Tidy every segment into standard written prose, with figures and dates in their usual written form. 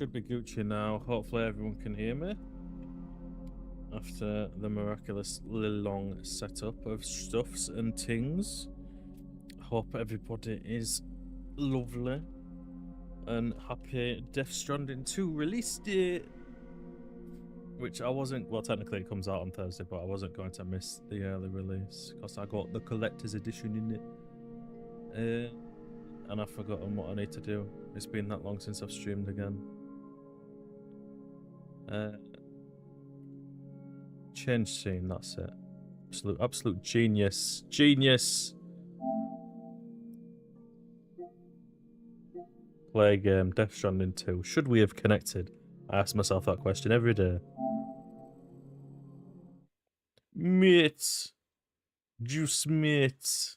Should be Gucci now. Hopefully everyone can hear me. After the miraculously long setup of stuffs and things. Hope everybody is lovely and happy. Death Stranding 2 release date. Which I wasn't, well technically it comes out on Thursday, but I wasn't going to miss the early release because I got the collector's edition in it. And I've forgotten what I need to do. It's been that long since I've streamed again. Change scene, that's it. Absolute genius. Genius! Play a game, Death Stranding 2. Should we have connected? I ask myself that question every day. Mate. Juice mate.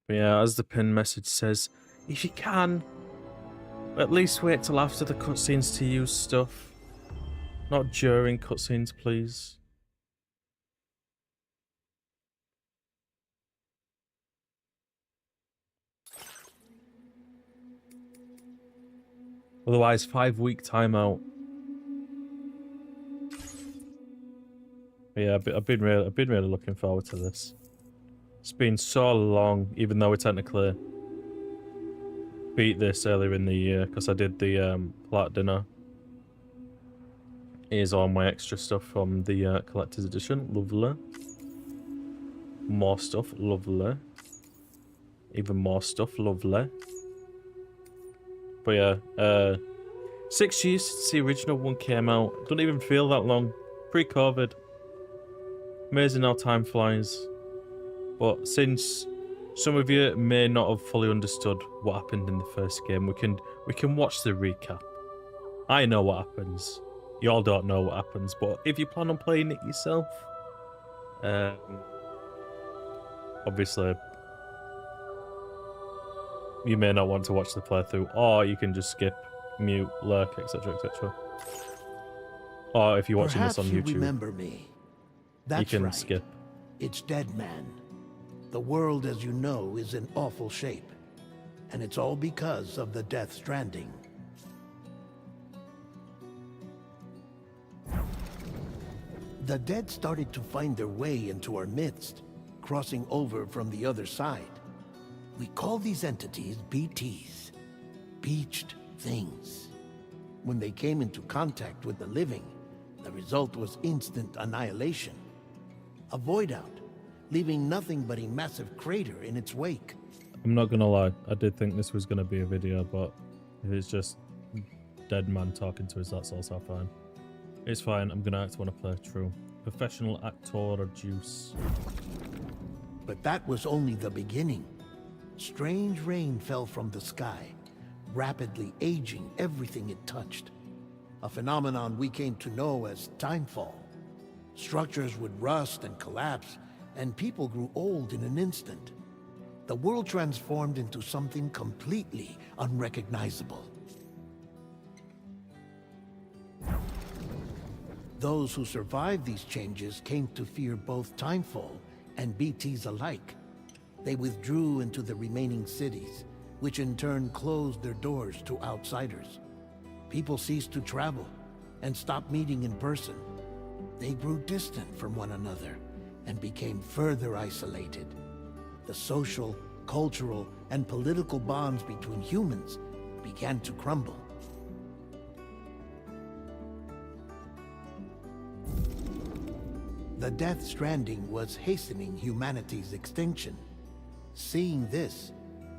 But yeah, as the pin message says, if you can, at least wait till after the cutscenes to use stuff. Not during cutscenes, please. Otherwise, 5-week timeout. But yeah, I've been really looking forward to this. It's been so long, even though we technically beat this earlier in the year, because I did the plat dinner. Here's all my extra stuff from the collector's edition. Lovely. More stuff. Lovely. Even more stuff. Lovely. But yeah, 6 years since the original one came out. Doesn't even feel that long. Pre-COVID. Amazing how time flies. But since some of you may not have fully understood what happened in the first game, we can watch the recap. I know what happens. Y'all don't know what happens, but if you plan on playing it yourself, obviously you may not want to watch the playthrough, or you can just skip, mute, lurk, etc., etc. Or if you're watching this on YouTube, remember me. That's you can right. skip. It's Dead Man. The world, as you know, is in awful shape. And it's all because of the Death Stranding. The dead started to find their way into our midst, crossing over from the other side. We call these entities BTs, Beached Things. When they came into contact with the living, the result was instant annihilation. A void out, leaving nothing but a massive crater in its wake. I'm not gonna lie, I did think this was gonna be a video, but if it's just Dead Man talking to us, that's also fine. It's fine, I'm gonna act want to play true. Professional actor or juice. But that was only the beginning. Strange rain fell from the sky, rapidly aging everything it touched. A phenomenon we came to know as timefall. Structures would rust and collapse, and people grew old in an instant. The world transformed into something completely unrecognizable. Those who survived these changes came to fear both timefall and BTs alike. They withdrew into the remaining cities, which in turn closed their doors to outsiders. People ceased to travel and stopped meeting in person. They grew distant from one another and became further isolated. The social, cultural, and political bonds between humans began to crumble. The Death Stranding was hastening humanity's extinction. Seeing this,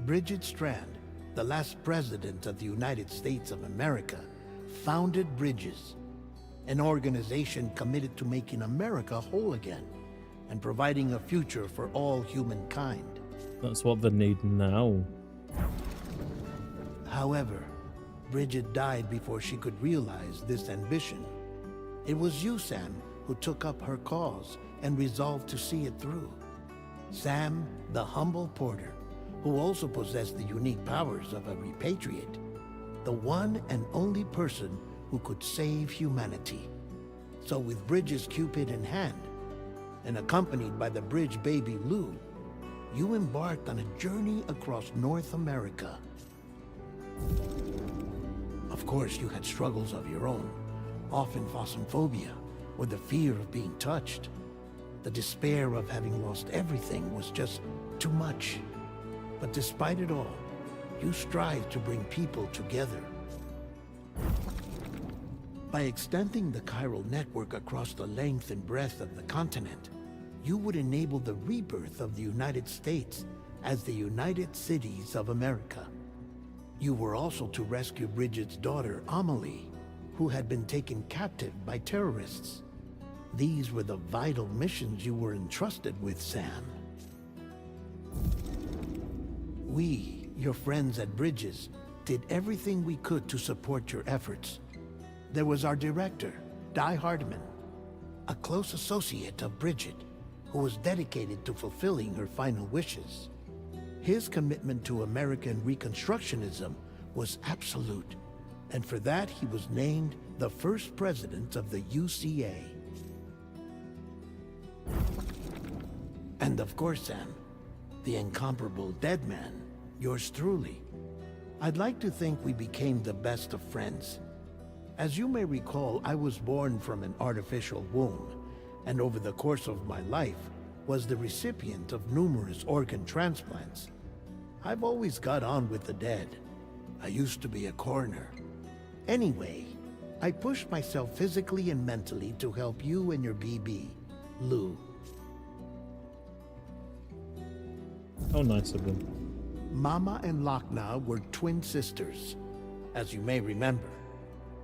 Bridget Strand, the last president of the United States of America, founded Bridges, an organization committed to making America whole again and providing a future for all humankind. That's what they need now. However, Bridget died before she could realize this ambition. It was you, Sam, who took up her cause and resolved to see it through. Sam, the humble porter, who also possessed the unique powers of a repatriate, the one and only person who could save humanity. So with Bridges' Cupid in hand, and accompanied by the bridge baby Lou, you embarked on a journey across North America. Of course, you had struggles of your own, often phasmophobia, or the fear of being touched. The despair of having lost everything was just too much. But despite it all, you strive to bring people together. By extending the chiral network across the length and breadth of the continent, you would enable the rebirth of the United States as the United Cities of America. You were also to rescue Bridget's daughter, Amelie, who had been taken captive by terrorists. These were the vital missions you were entrusted with, Sam. We, your friends at Bridges, did everything we could to support your efforts. There was our director, Di Hardman, a close associate of Bridget, who was dedicated to fulfilling her final wishes. His commitment to American Reconstructionism was absolute, and for that he was named the first president of the UCA. And of course, Sam, the incomparable Deadman, yours truly. I'd like to think we became the best of friends. As you may recall, I was born from an artificial womb, and over the course of my life, was the recipient of numerous organ transplants. I've always got on with the dead. I used to be a coroner. Anyway, I pushed myself physically and mentally to help you and your BB, Lou. How nice of them. Mama and Lochna were twin sisters, as you may remember.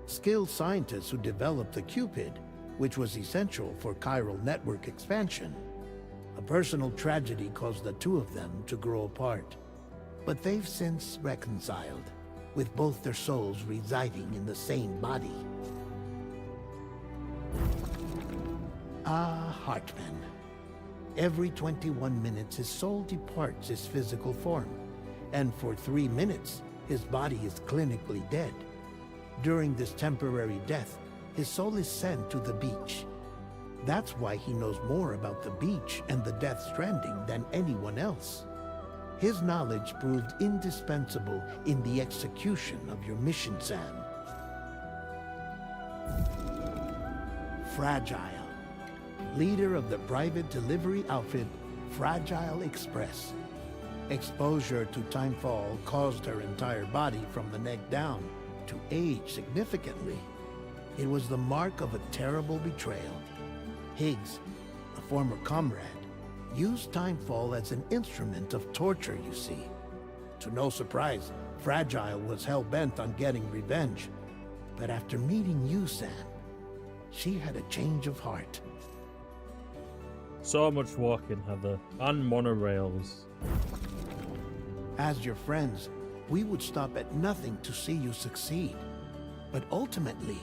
Skilled scientists who developed the Cupid, which was essential for chiral network expansion. A personal tragedy caused the two of them to grow apart. But they've since reconciled, with both their souls residing in the same body. Ah, Hartman. Every 21 minutes his soul departs his physical form, and for 3 minutes his body is clinically dead. During this temporary death, his soul is sent to the beach. That's why he knows more about the beach and the Death Stranding than anyone else. His knowledge proved indispensable in the execution of your mission, Sam. Fragile, leader of the private delivery outfit, Fragile Express. Exposure to timefall caused her entire body from the neck down to age significantly. It was the mark of a terrible betrayal. Higgs, a former comrade, used timefall as an instrument of torture, you see. To no surprise, Fragile was hell-bent on getting revenge. But after meeting you, Sam, she had a change of heart. So much walking, Heather. And monorails. As your friends, we would stop at nothing to see you succeed. But ultimately,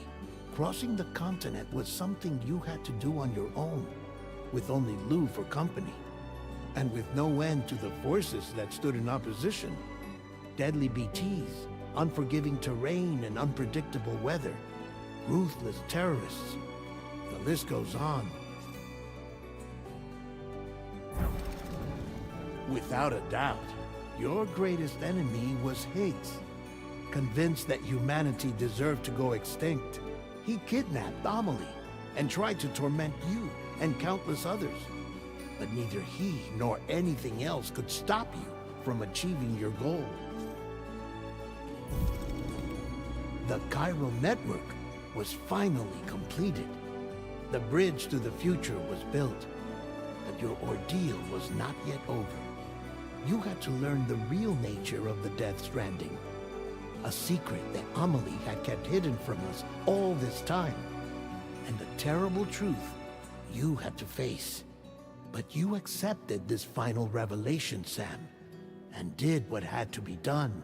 crossing the continent was something you had to do on your own, with only Lou for company, and with no end to the forces that stood in opposition. Deadly BTs, unforgiving terrain and unpredictable weather, ruthless terrorists. The list goes on. Without a doubt, your greatest enemy was Higgs. Convinced that humanity deserved to go extinct, he kidnapped Amelie and tried to torment you and countless others. But neither he nor anything else could stop you from achieving your goal. The chiral network was finally completed. The bridge to the future was built, but your ordeal was not yet over. You had to learn the real nature of the Death Stranding, a secret that Amelie had kept hidden from us all this time, and a terrible truth you had to face. But you accepted this final revelation, Sam, and did what had to be done.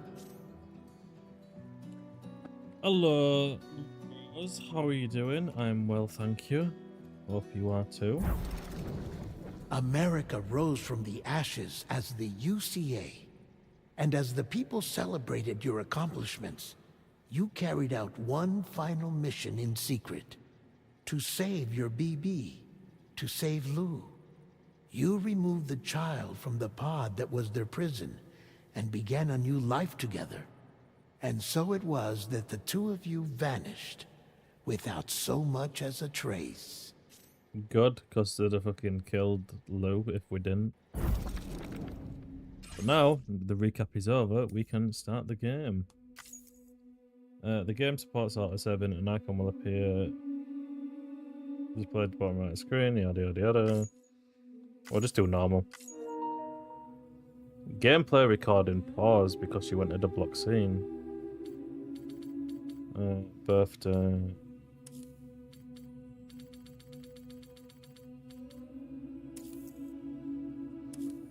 Hello. How are you doing? I'm well, thank you. Hope you are too. America rose from the ashes as the UCA, and as the people celebrated your accomplishments, you carried out one final mission in secret: to save your BB, to save Lou. You removed the child from the pod that was their prison and began a new life together. And so it was that the two of you vanished without so much as a trace. Good, because they'd have fucking killed Lou if we didn't. But now, the recap is over, we can start the game. The game supports Auto-7, an icon will appear displayed at the bottom right of the screen, yada yada yada. We'll just do normal. Gameplay recording pause because you entered a block scene. Birthday.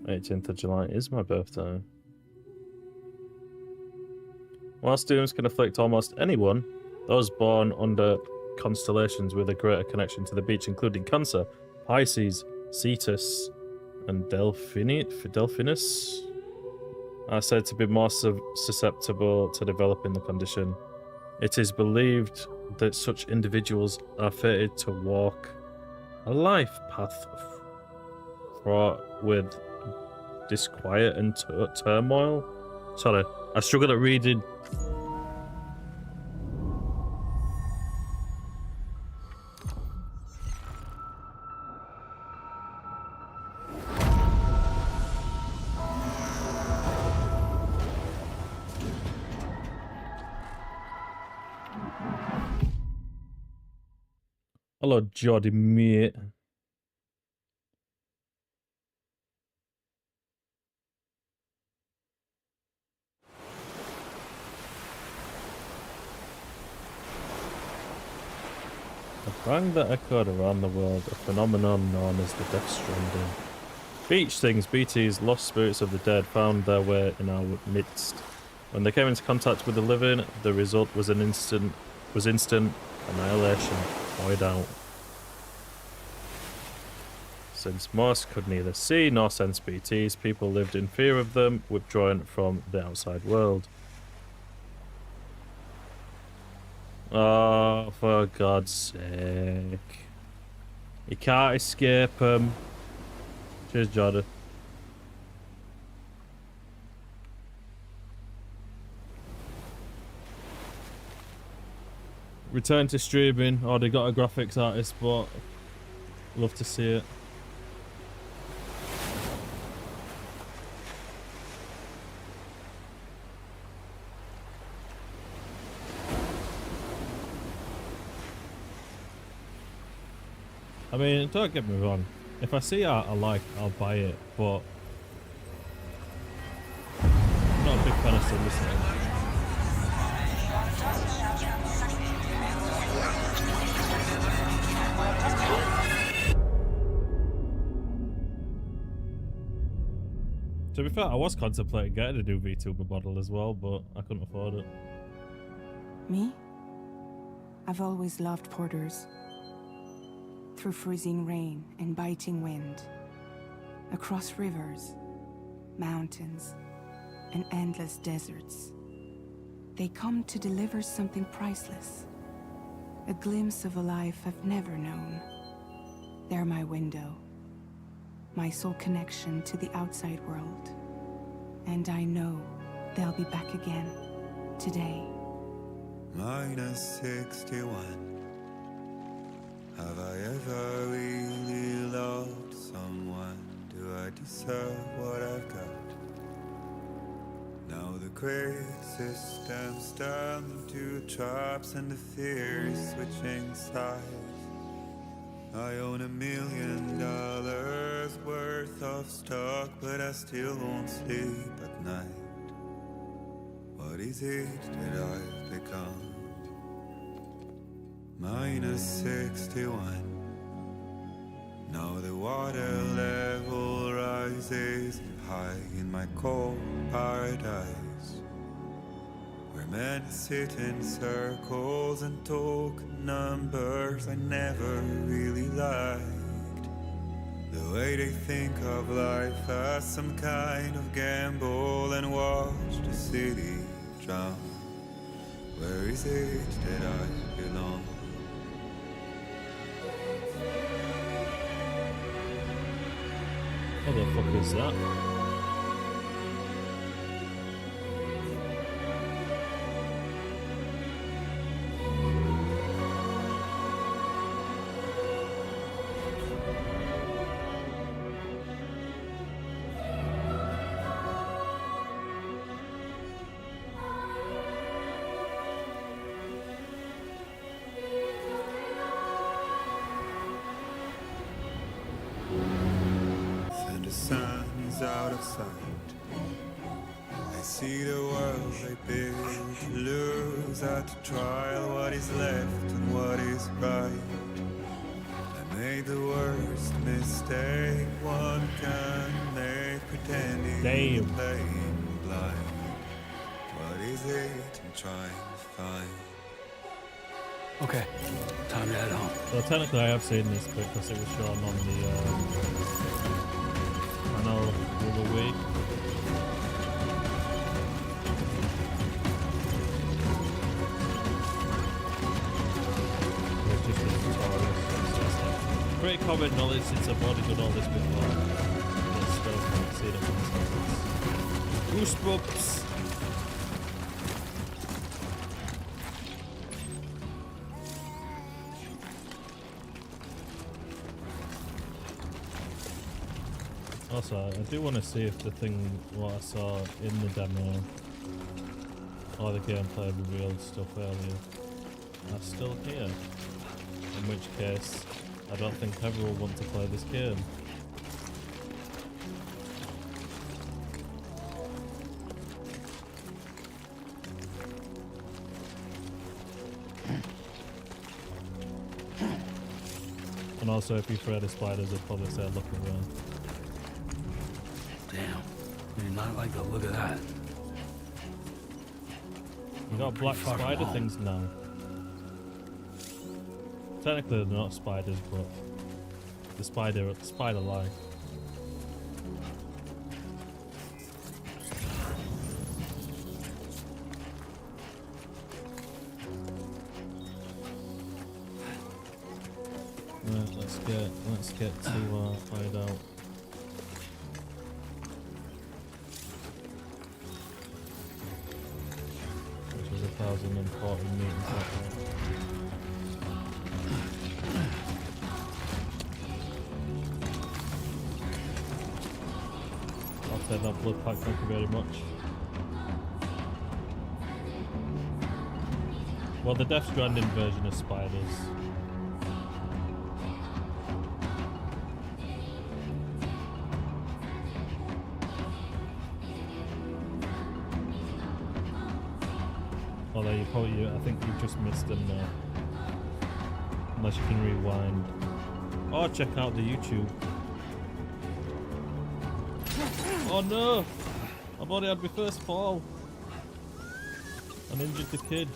18th of July is my birthday. While students can afflict almost anyone, those born under constellations with a greater connection to the beach, including Cancer, Pisces, Cetus, and Delphinus, are said to be more susceptible to developing the condition. It is believed that such individuals are fated to walk a life path fraught with disquiet and turmoil. Sorry, I struggled at reading. Hello, Jody, mate. A bang that echoed around the world, a phenomenon known as the Death Stranding. Beach things, BT's lost spirits of the dead, found their way in our midst. When they came into contact with the living, the result was instant annihilation, void out. Since most could neither see nor sense BTs, people lived in fear of them, withdrawing from the outside world. Oh, for God's sake. You can't escape them. Cheers, Jordan. Return to streaming. Oh, they got a graphics artist, but love to see it. I mean, don't get me wrong. If I see art I like, I'll buy it, but I'm not a big fan of soliciting. To be fair, I was contemplating getting a new VTuber model as well, but I couldn't afford it. Me? I've always loved porters. Through freezing rain and biting wind, across rivers, mountains, and endless deserts, they come to deliver something priceless, a glimpse of a life I've never known. They're my window, my sole connection to the outside world, and I know they'll be back again today. -61. Have I ever really loved someone? Do I deserve what I've got? Now the great systems turn to traps and the fear is switching sides. I own $1 million worth of stock, but I still won't sleep at night. What is it that I've become? -61. Now the water level rises high in my cold paradise, where men sit in circles and talk numbers I never really liked. The way they think of life as some kind of gamble and watch the city drown. Where is it that I belong? What the fuck is that? And the sun's out of sight. I see the world they build, lose at the trial what is left and what is right. I made the worst mistake one can make, pretending Damn. playing blind. What is it I'm trying to find? Okay, time to head home. Well, technically I have seen this bit because it was shown on the channel the other week. It was just a tutorial, so it's like, great common knowledge since I've already done all this before. But still can't see it on this. Goosebumps! Also, I do want to see if the thing what I saw in the demo or the gameplay revealed stuff earlier are still here. In which case, I don't think ever will want to play this game. And also, if you're afraid of spiders, I'd probably say look around. Damn, I did not like the look of that. You got black Pretty far from spider home. things now. Technically, they're not spiders, but the spider lie. Right, let's get to hideout. Which is 1,040 meters that way. I'll take that blood pack, thank you very much. Well, the Death Stranding version of spiders. Although I think you've just missed them now. Unless you can rewind. Or check out the YouTube. Oh no! I've already had my first fall. And injured the kid.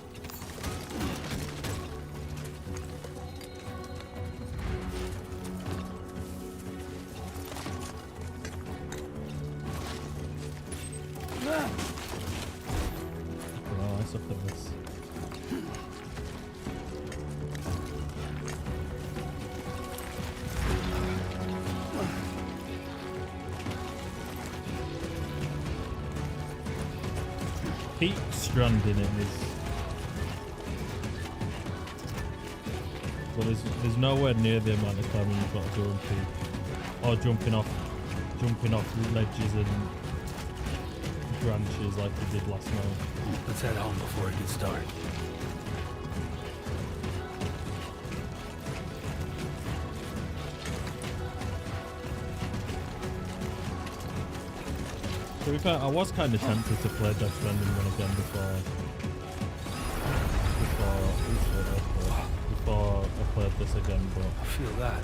Wow, I suck at this. Peak Stranding it is. Well, there's nowhere near the amount of time you've got to go and peak. Or jumping off ledges and branches like we did last night. Let's head home before it gets dark. To be fair, I was kind of tempted to play Death Stranding one again before I played this again, but I feel that.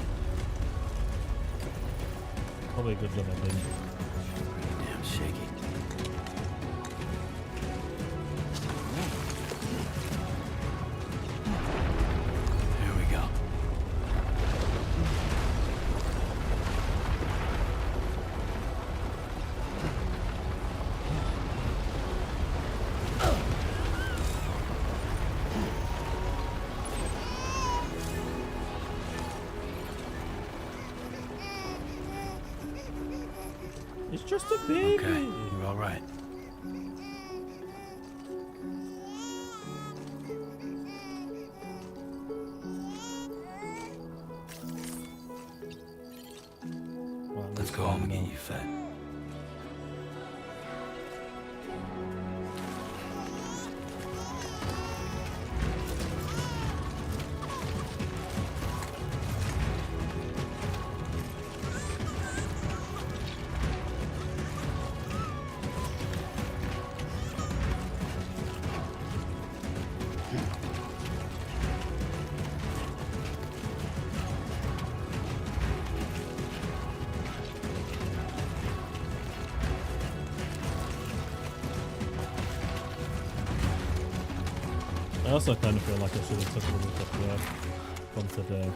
probably a good job I didn't. Damn shaky. Here we go. just a baby. Okay, you're all right. Right, Let's go home and get you fed. I also kind of feel like I should have took a week off work from today.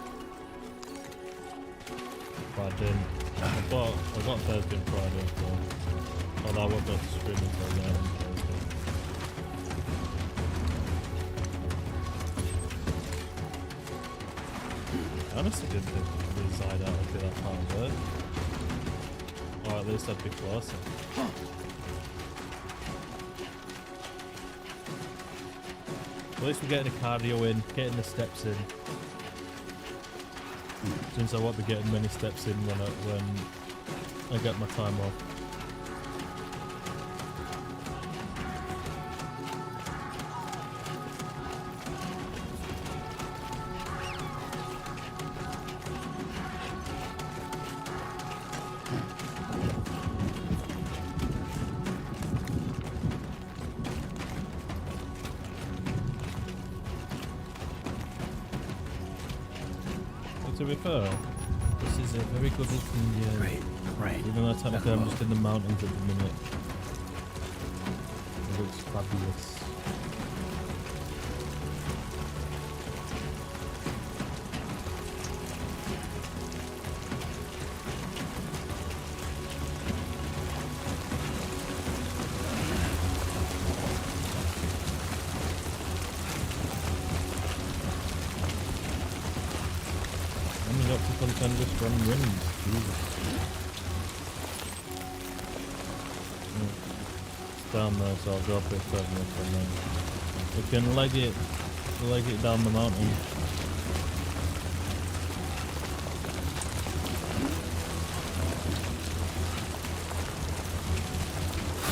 But I didn't. I got Thursday and Friday, so although I won't go to stream until then on Thursday. I honestly didn't think the Reside Out would be that hard work. Or at least I'd be closer. At least we're getting the cardio in, getting the steps in. Since I won't be getting many steps in when I get my time off. To be fair, this is a very good looking game. Great, right. Even though technically I'm just in the mountains at the minute. It looks fabulous. Up to contender strong winds. Jesus. It's down there, so I'll go up it further up and then we can leg it down the mountain.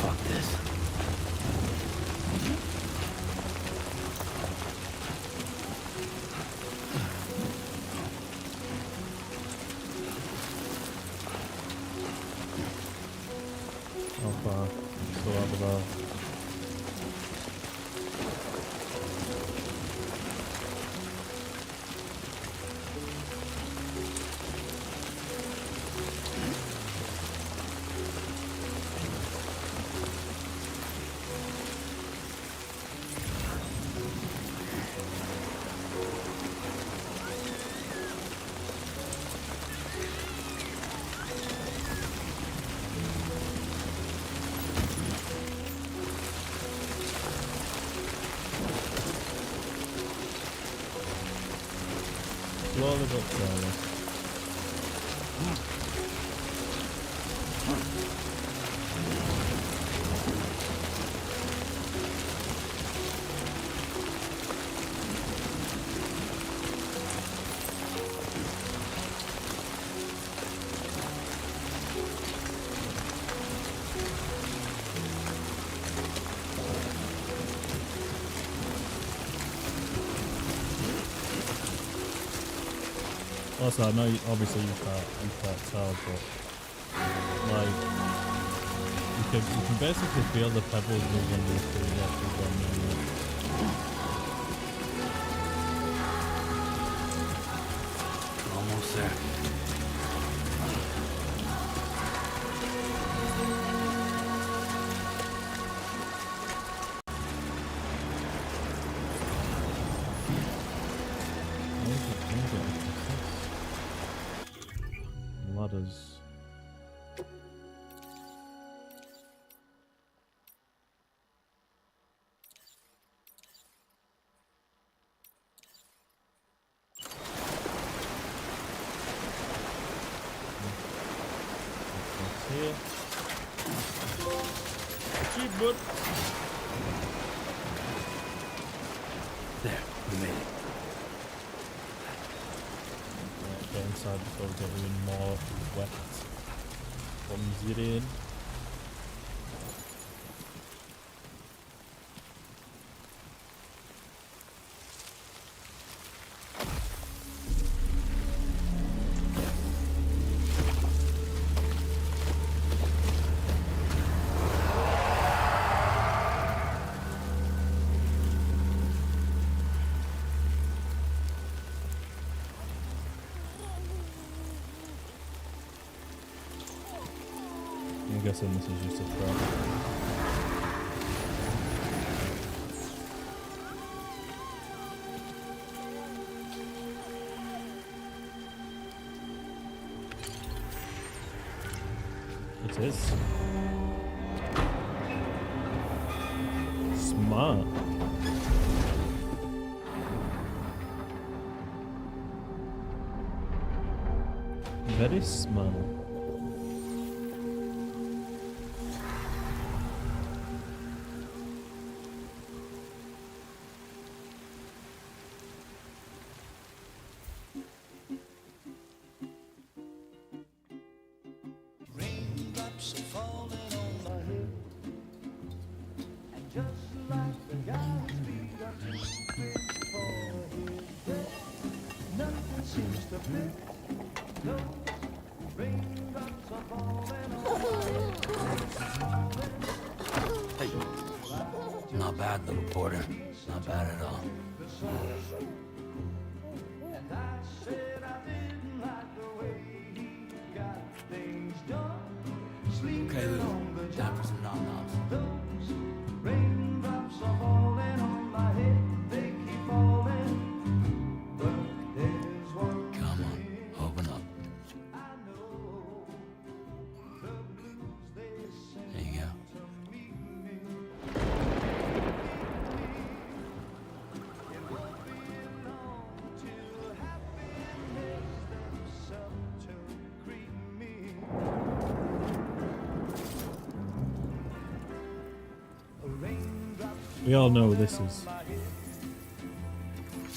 Fuck this. How far? Still out about. Slowly but slowly. Also, I know obviously you can't tell, but like you can basically feel the pebbles moving with the actual ground. Almost there. Ladders. Here. What? There, we made it. Right, get inside before we get even more wet. Bums it in. I'm guessing this is just a trap. It is. Smart. Very smart. Raindrops are falling on my head, and just like the guy's feet are too big for his head, nothing seems to fit. Those raindrops are falling on my head. Hey. Not bad, little porter. Not bad at all. And I said I didn't like the way he got things done. Sleeping Okay, Lou. on the Time job. for some nom-noms. Those raindrops are falling on my head. They keep falling. But there's one Come on, open up. I know. The blues they send There you go. to meet me. It won't be long till happiness steps up to greet me. Raindrops We all know this is. my head,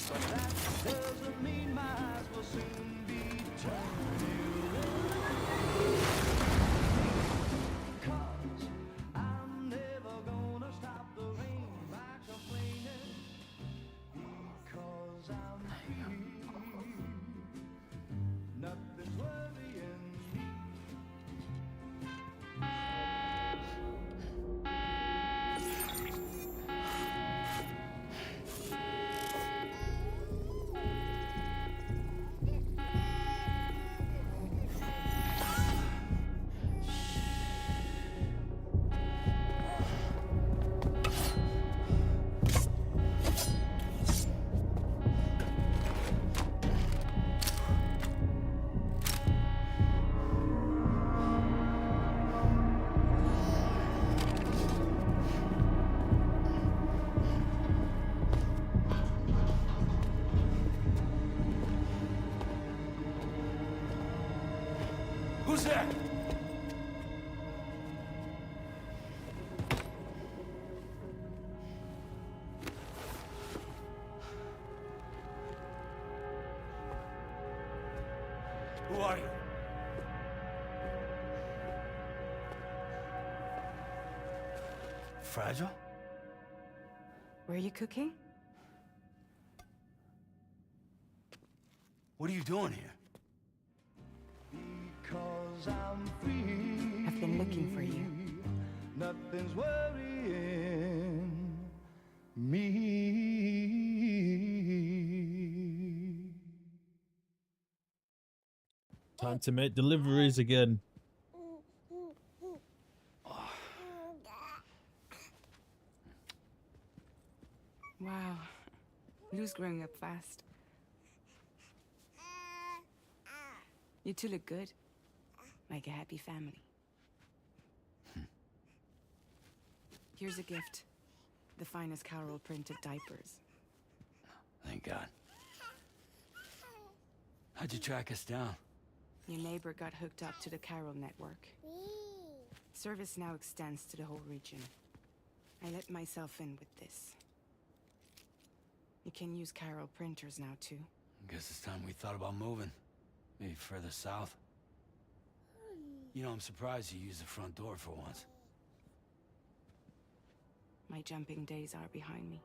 but that doesn't mean my eyes will soon be turning red. 'Cause I'm never gonna stop the rain by complaining, because I'm free. Nothing's worrying me. Who's there? Who are you? Fragile? Were you cooking? What are you doing here? Because I'm free. I've been looking for you. Nothing's worrying me. Time to make deliveries again. Wow. Lou's growing up fast. You two look good. Like a happy family. Here's a gift. The finest Carol printed diapers. Thank God. How'd you track us down? Your neighbor got hooked up to the Carol network. Service now extends to the whole region. I let myself in with this. You can use chiral printers now, too. Guess it's time we thought about moving. Maybe further south. You know, I'm surprised you used the front door for once. My jumping days are behind me.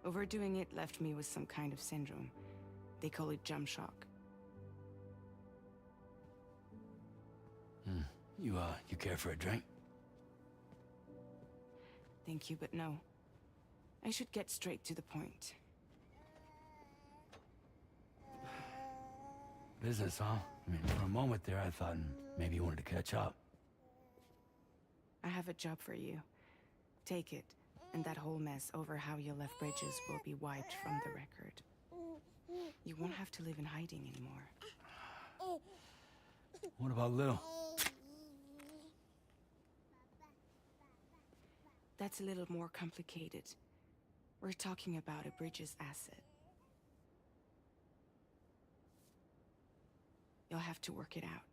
Overdoing it left me with some kind of syndrome. They call it jump shock. You care for a drink? Thank you, but no. I should get straight to the point. Business, huh? I mean, for a moment there, I thought maybe you wanted to catch up. I have a job for you. Take it, and that whole mess over how you left bridges will be wiped from the record. You won't have to live in hiding anymore. What about Lil? That's a little more complicated. We're talking about a bridges asset. You'll have to work it out.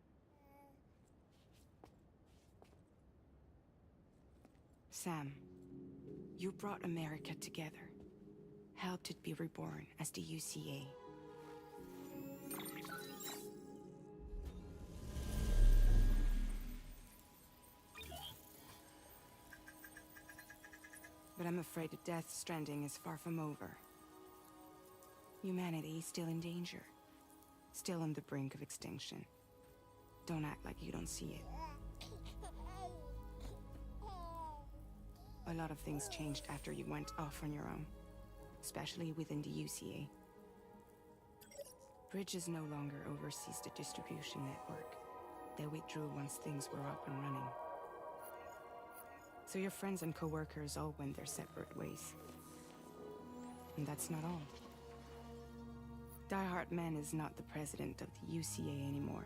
Sam, you brought America together. Helped it be reborn as the UCA. But I'm afraid that Death Stranding is far from over. Humanity is still in danger. Still on the brink of extinction. Don't act like you don't see it. A lot of things changed after you went off on your own. Especially within the UCA. Bridges no longer oversees the distribution network. They withdrew once things were up and running. So your friends and co-workers all went their separate ways. And that's not all. Die Hartman is not the president of the UCA anymore.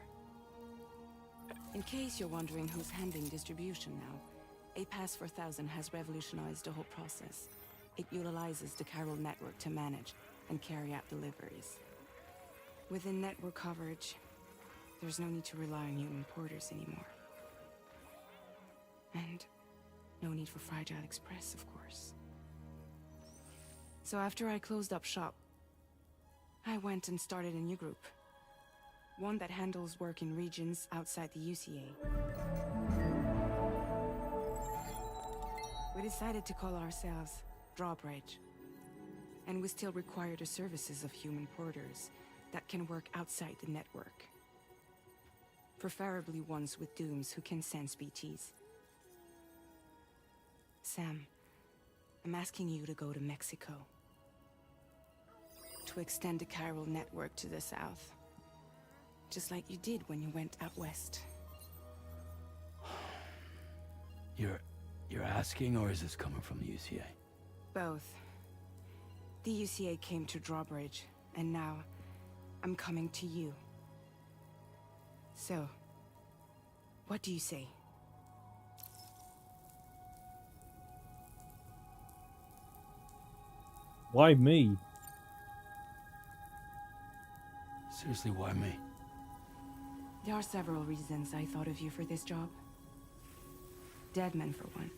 In case you're wondering who's handling distribution now, A Pass 4000 has revolutionized the whole process. It utilizes the chiral network to manage and carry out deliveries. Within network coverage, there's no need to rely on human porters anymore. And no need for Fragile Express, of course. So after I closed up shop, I went and started a new group. One that handles work in regions outside the UCA. We decided to call ourselves Drawbridge. And we still require the services of human porters that can work outside the network. Preferably ones with dooms who can sense BTs. Sam, I'm asking you to go to Mexico. To extend the chiral network to the south. Just like you did when you went out west. You're asking, or is this coming from the UCA? Both. The UCA came to Drawbridge, and now I'm coming to you. So, what do you say? Why me? Seriously, why me? There are several reasons I thought of you for this job. Deadman, for one.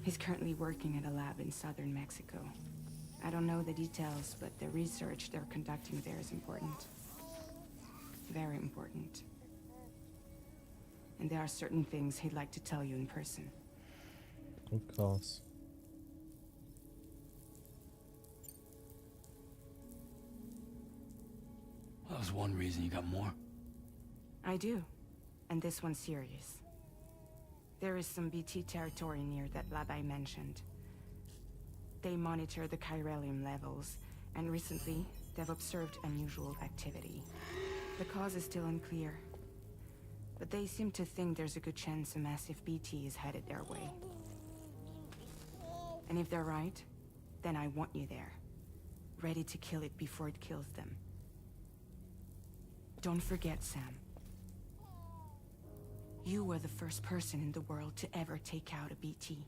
He's currently working at a lab in southern Mexico. I don't know the details, but the research they're conducting there is important. Very important. And there are certain things he'd like to tell you in person. Of course. That was one reason. You got more? I do. And this one's serious. There is some BT territory near that lab I mentioned. They monitor the chiralium levels, and recently, they've observed unusual activity. The cause is still unclear, but they seem to think there's a good chance a massive BT is headed their way. And if they're right, then I want you there, ready to kill it before it kills them. Don't forget, Sam. You were the first person in the world to ever take out a BT.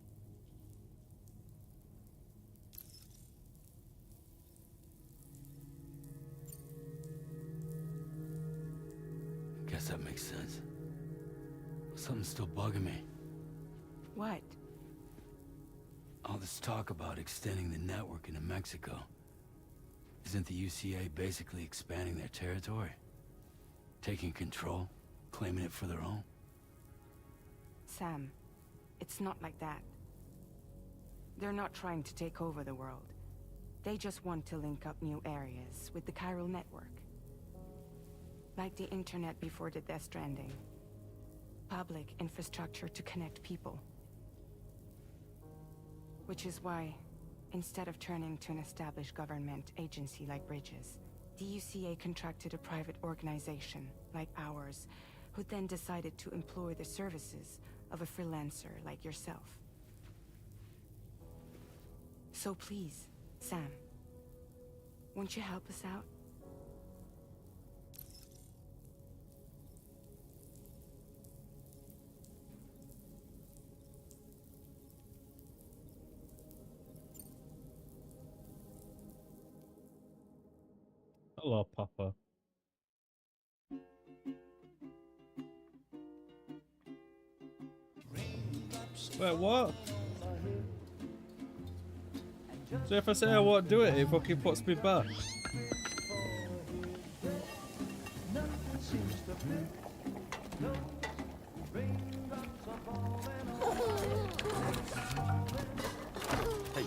Guess that makes sense. Something's still bugging me. What? this talk about extending the network into Mexico, isn't the UCA basically expanding their territory? Taking control, claiming it for their own? Sam, it's not like that. They're not trying to take over the world. They just want to link up new areas with the chiral network. Like the internet before the Death Stranding. Public infrastructure to connect people. Which is why, instead of turning to an established government agency like Bridges, the UCA contracted a private organization like ours, who then decided to employ the services of a freelancer like yourself. So please, Sam, won't you help us out? Hello, Papa. Wait, what? So if I say I won't do it, it fucking puts me back. Nothing seems to fit. No raindrops are falling on Hey.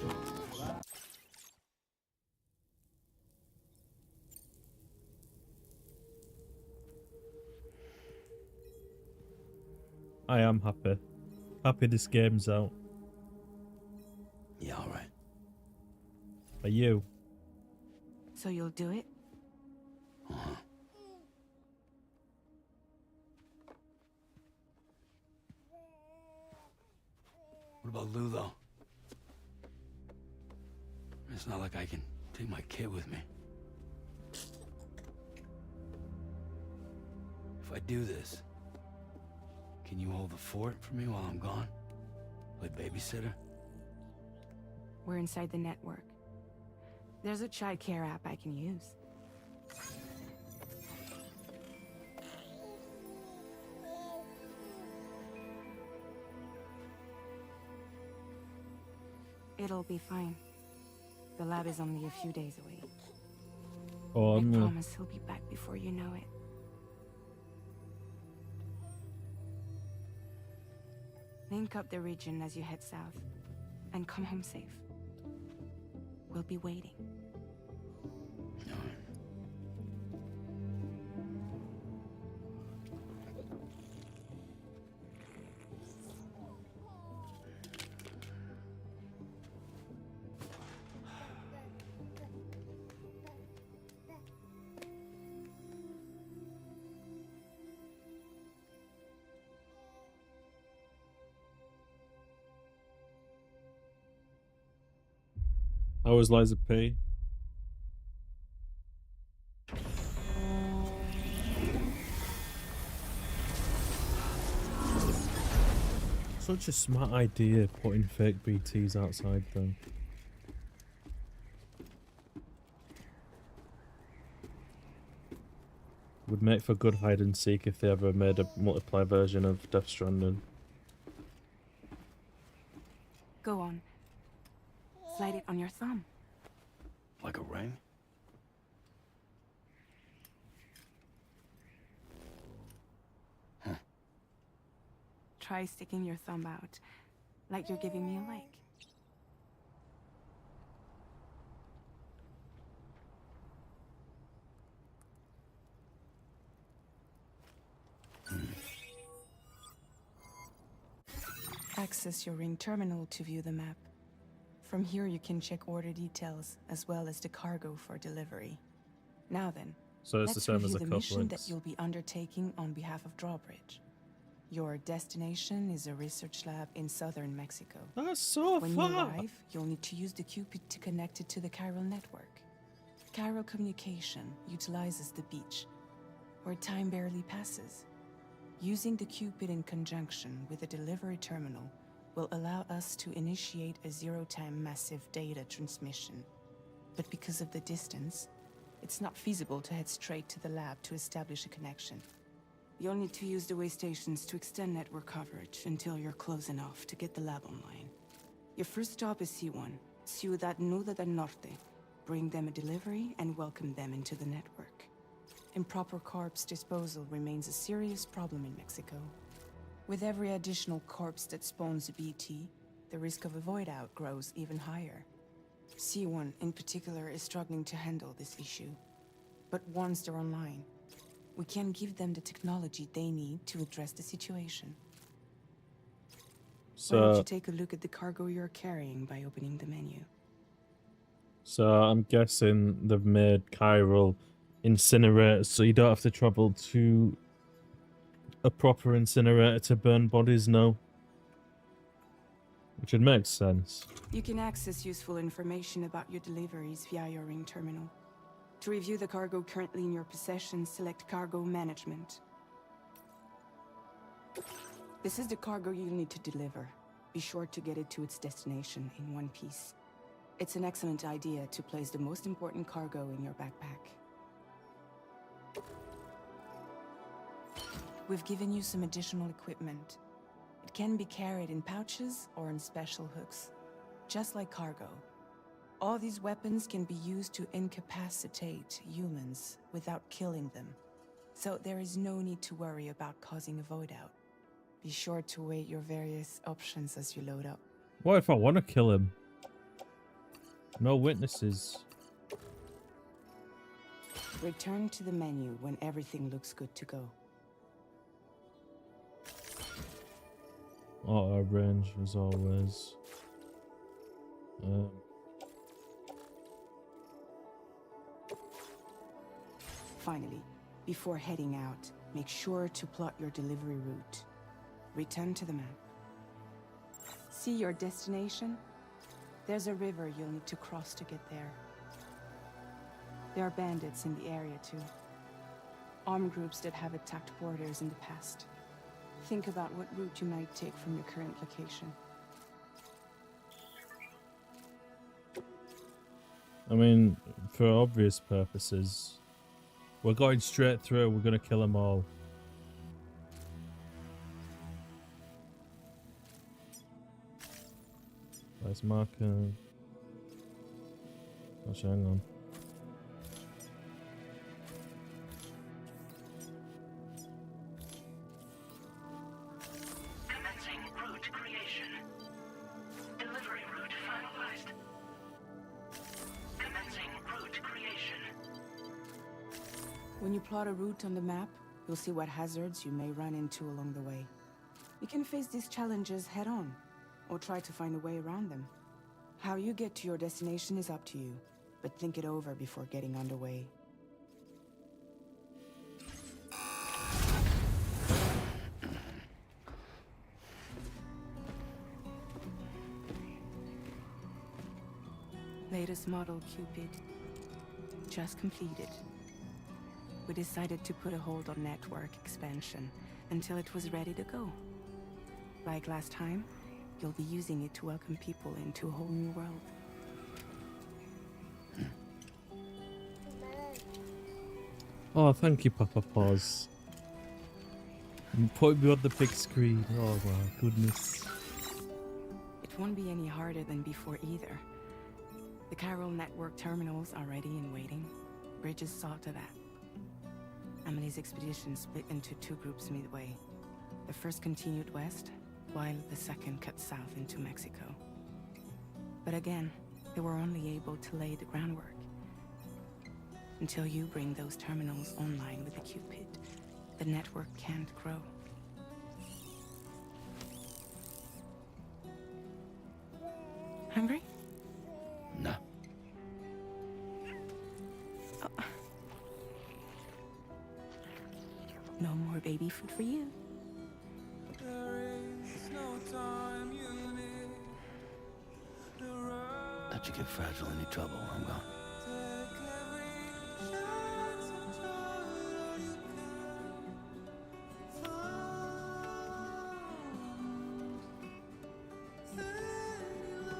I am happy. Happy this game's out. Yeah, all right. Are you? So you'll do it? Uh-huh. What about Lou, though? It's not like I can take my kid with me. If I do this, can you hold the fort for me while I'm gone? Play babysitter? We're inside the network. There's a child care app I can use. It'll be fine. The lab is only a few days away. Oh I no. promise he'll be back before you know it. Link up the region as you head south, and come home safe. We'll be waiting. All right. How was Liza P? Such a smart idea putting fake BTs outside though. Would make for good hide and seek if they ever made a multiplayer version of Death Stranding. Go on. Slide it on your thumb. Like a ring? Try sticking your thumb out, like you're giving me a like. Access your ring terminal to view the map. From here you can check order details, as well as the cargo for delivery. Now then, So it's the let's same as review the the mission that cufflinks. you'll be undertaking on behalf of Drawbridge. Your destination is a research lab in southern Mexico. That's so When you far. arrive, you'll need to use the Cupid to connect it to the chiral network. Chiral communication utilizes the beach, where time barely passes. Using the Cupid in conjunction with a delivery terminal will allow us to initiate a zero-time massive data transmission. But because of the distance, it's not feasible to head straight to the lab to establish a connection. You'll need to use the way stations to extend network coverage until you're close enough to get the lab online. Your first stop is C1, Ciudad Nuda del Norte. Bring them a delivery and welcome them into the network. Improper corpse disposal remains a serious problem in Mexico. With every additional corpse that spawns a BT, the risk of a void out grows even higher. C1 in particular is struggling to handle this issue. But once they're online, we can give them the technology they need to address the situation. Why don't you So, take a look at the cargo you're carrying by opening the menu? so I'm guessing they've made chiral incinerators, so you don't have to travel to a proper incinerator to burn bodies now. Which would make sense. You can access useful information about your deliveries via your ring terminal. To review the cargo currently in your possession, select Cargo Management. This is the cargo you'll need to deliver. Be sure to get it to its destination in one piece. It's an excellent idea to place the most important cargo in your backpack. We've given you some additional equipment. It can be carried in pouches or in special hooks, just like cargo. All these weapons can be used to incapacitate humans without killing them. So there is no need to worry about causing a void out. Be sure to weigh your various options as you load up. What if I want to kill him? No witnesses. Return to the menu when everything looks good to go. Auto range as always. Finally, before heading out, make sure to plot your delivery route. Return to the map. See your destination? There's a river you'll need to cross to get there. There are bandits in the area too. Armed groups that have attacked borders in the past. Think about what route you might take from your current location. I mean, for obvious purposes, we're going straight through. We're gonna kill them all. Where's marker? Actually, hang on. Commencing route creation. Delivery route finalized. Commencing route creation. When you plot a route on the map, you'll see what hazards you may run into along the way. You can face these challenges head-on, or try to find a way around them. How you get to your destination is up to you, but think it over before getting underway. Latest model Cupid. Just completed. We decided to put a hold on network expansion until it was ready to go. Like last time, you'll be using it to welcome people into a whole new world. Oh, thank you, Papa Paws. You put me on the big screen. Oh my goodness. It won't be any harder than before either. The Chiral network terminals are ready and waiting. Bridges saw to that. Emily's expedition split into two groups midway. The first continued west, while the second cut south into Mexico. But again, they were only able to lay the groundwork. Until you bring those terminals online with the Cupid, the network can't grow. Hungry? No. Oh. No more baby food for you. Let you get fragile any trouble, I'm gone.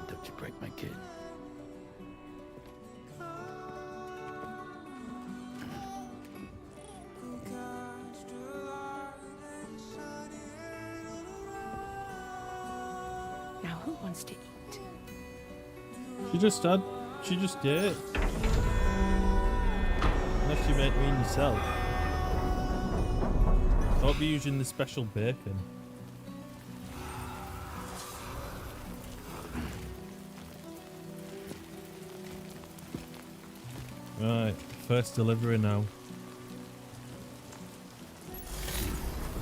Don't you break my kid. Now who wants to eat? She just did. Unless you make mean yourself. Don't be using the special bacon. Right, first delivery now.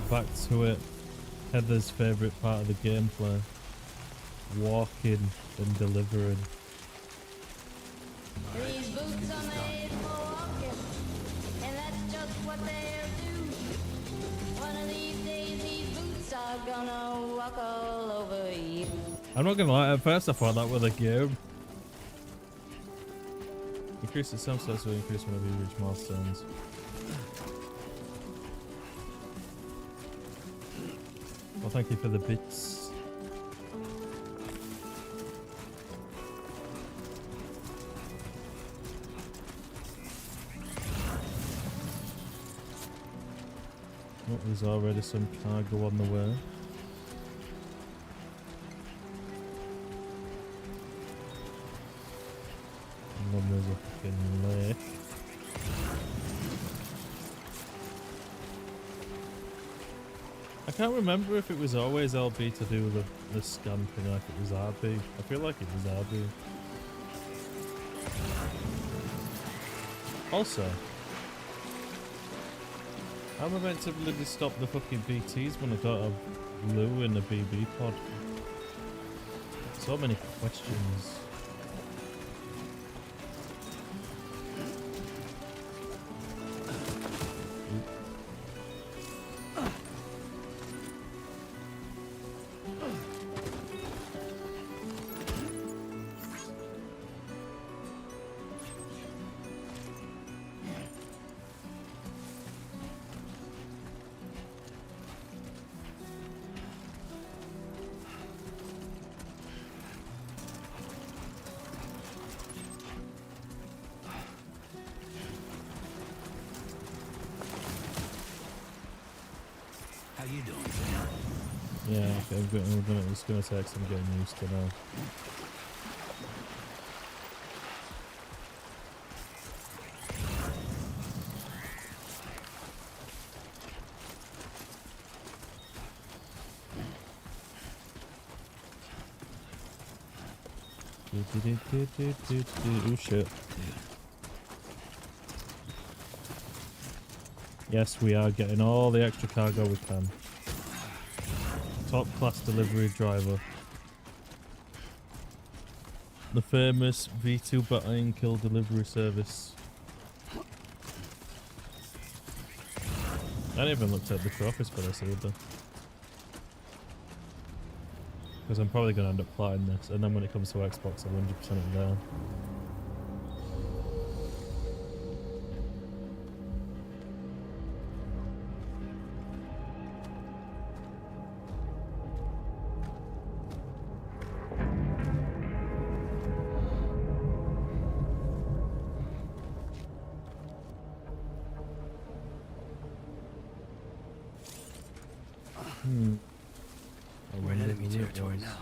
Back to it. Heather's favourite part of the gameplay. Walking and delivering. These boots are made for walking, and that's just what they'll do. One of these days, these boots are gonna walk all over you. I'm not gonna lie, at first I thought that was a game. Increase the sound size will increase whenever you reach milestones. Well, thank you for the bits. Oh, there's already some cargo on the way. And then there's a fucking lake. I can't remember if it was always LB to do the scan thing, like it was RB. I feel like it was RB. Also, how am I meant to bloody stop the fucking BTs when I don't have Lou in the BB pod? So many questions. How you doing? Yeah, okay, it's gonna take some getting used to now. Oh shit. Yes, we are getting all the extra cargo we can. Top class delivery driver. The famous V2 battalion kill delivery service. I didn't even looked at the trophies for this either. Because I'm probably going to end up plating this, and then when it comes to Xbox, I'll 100% it down. We're in enemy territory now.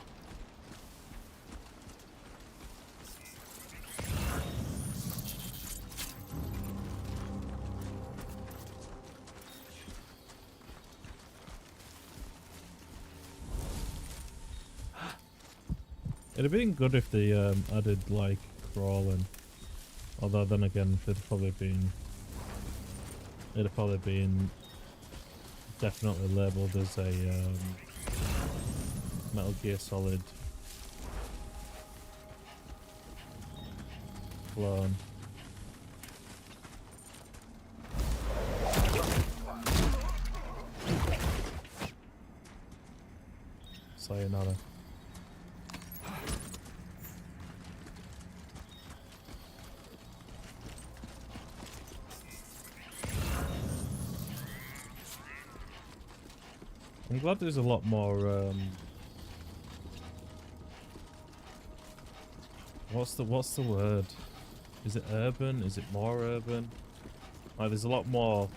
It'd have been good if they added like crawling, although then again it'd have probably been definitely labelled as a Metal Gear Solid clone. Sayonara. I'm glad there's a lot more what's the word? Is it urban? Is it more urban? Like there's a lot more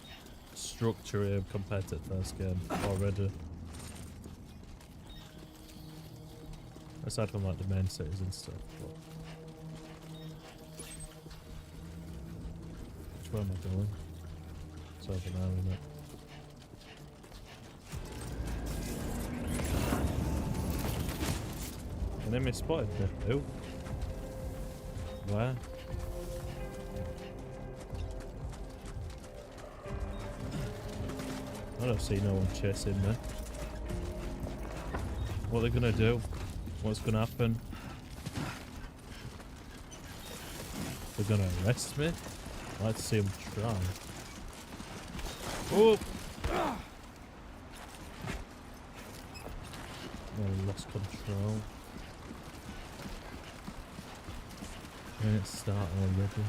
structure here compared to the first game already. Aside from like the main cities and stuff. But... Which way am I going? It's over now, isn't it? Enemy spotted me. Who? Where? I don't see no one chasing me. What are they gonna do? What's gonna happen? They're gonna arrest me? I'd like to see them try. Oh! I lost control. And it's starting already.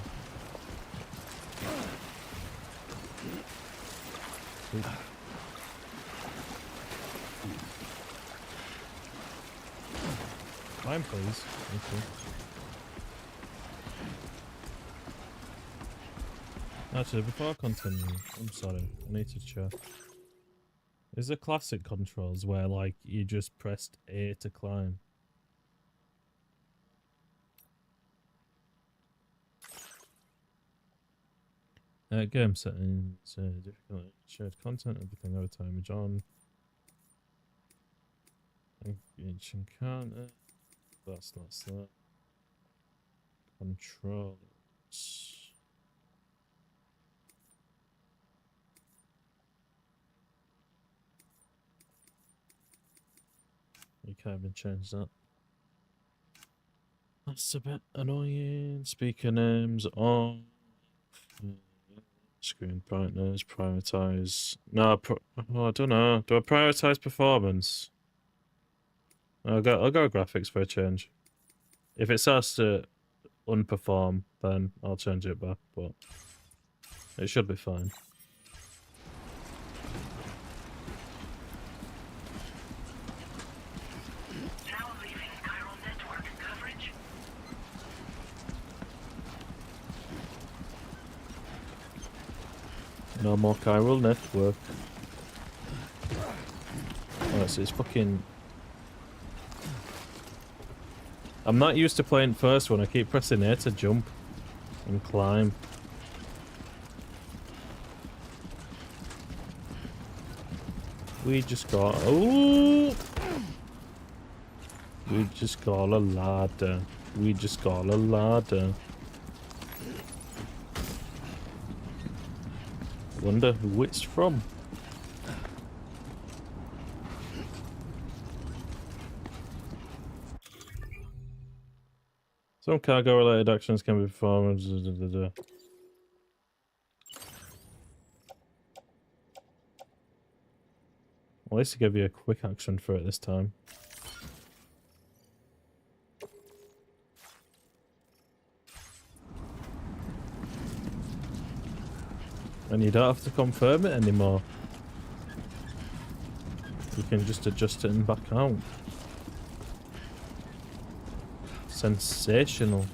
Oop. Climb, please. Thank you. Actually, before I continue, I'm sorry, I need to check. Is there classic controls where, like, you just pressed A to climb? Game settings, difficult, shared content, everything over time, John. Each encounter. That's that. Controls. You can't even change that. That's a bit annoying. Speaker names off. Screen brightness, prioritize. No, I don't know. Do I prioritize performance? I'll go graphics for a change. If it starts to unperform, then I'll change it back, but it should be fine. Now leaving chiral network coverage. No more chiral network. Oh, so it's fucking... I'm not used to playing first one. I keep pressing A to jump and climb. We just got... Oh! We just got a ladder. We just got a ladder. Wonder who it's from. Some cargo-related actions can be performed. Well, at least to give you a quick action for it this time. And you don't have to confirm it anymore. You can just adjust it and back out. Sensational.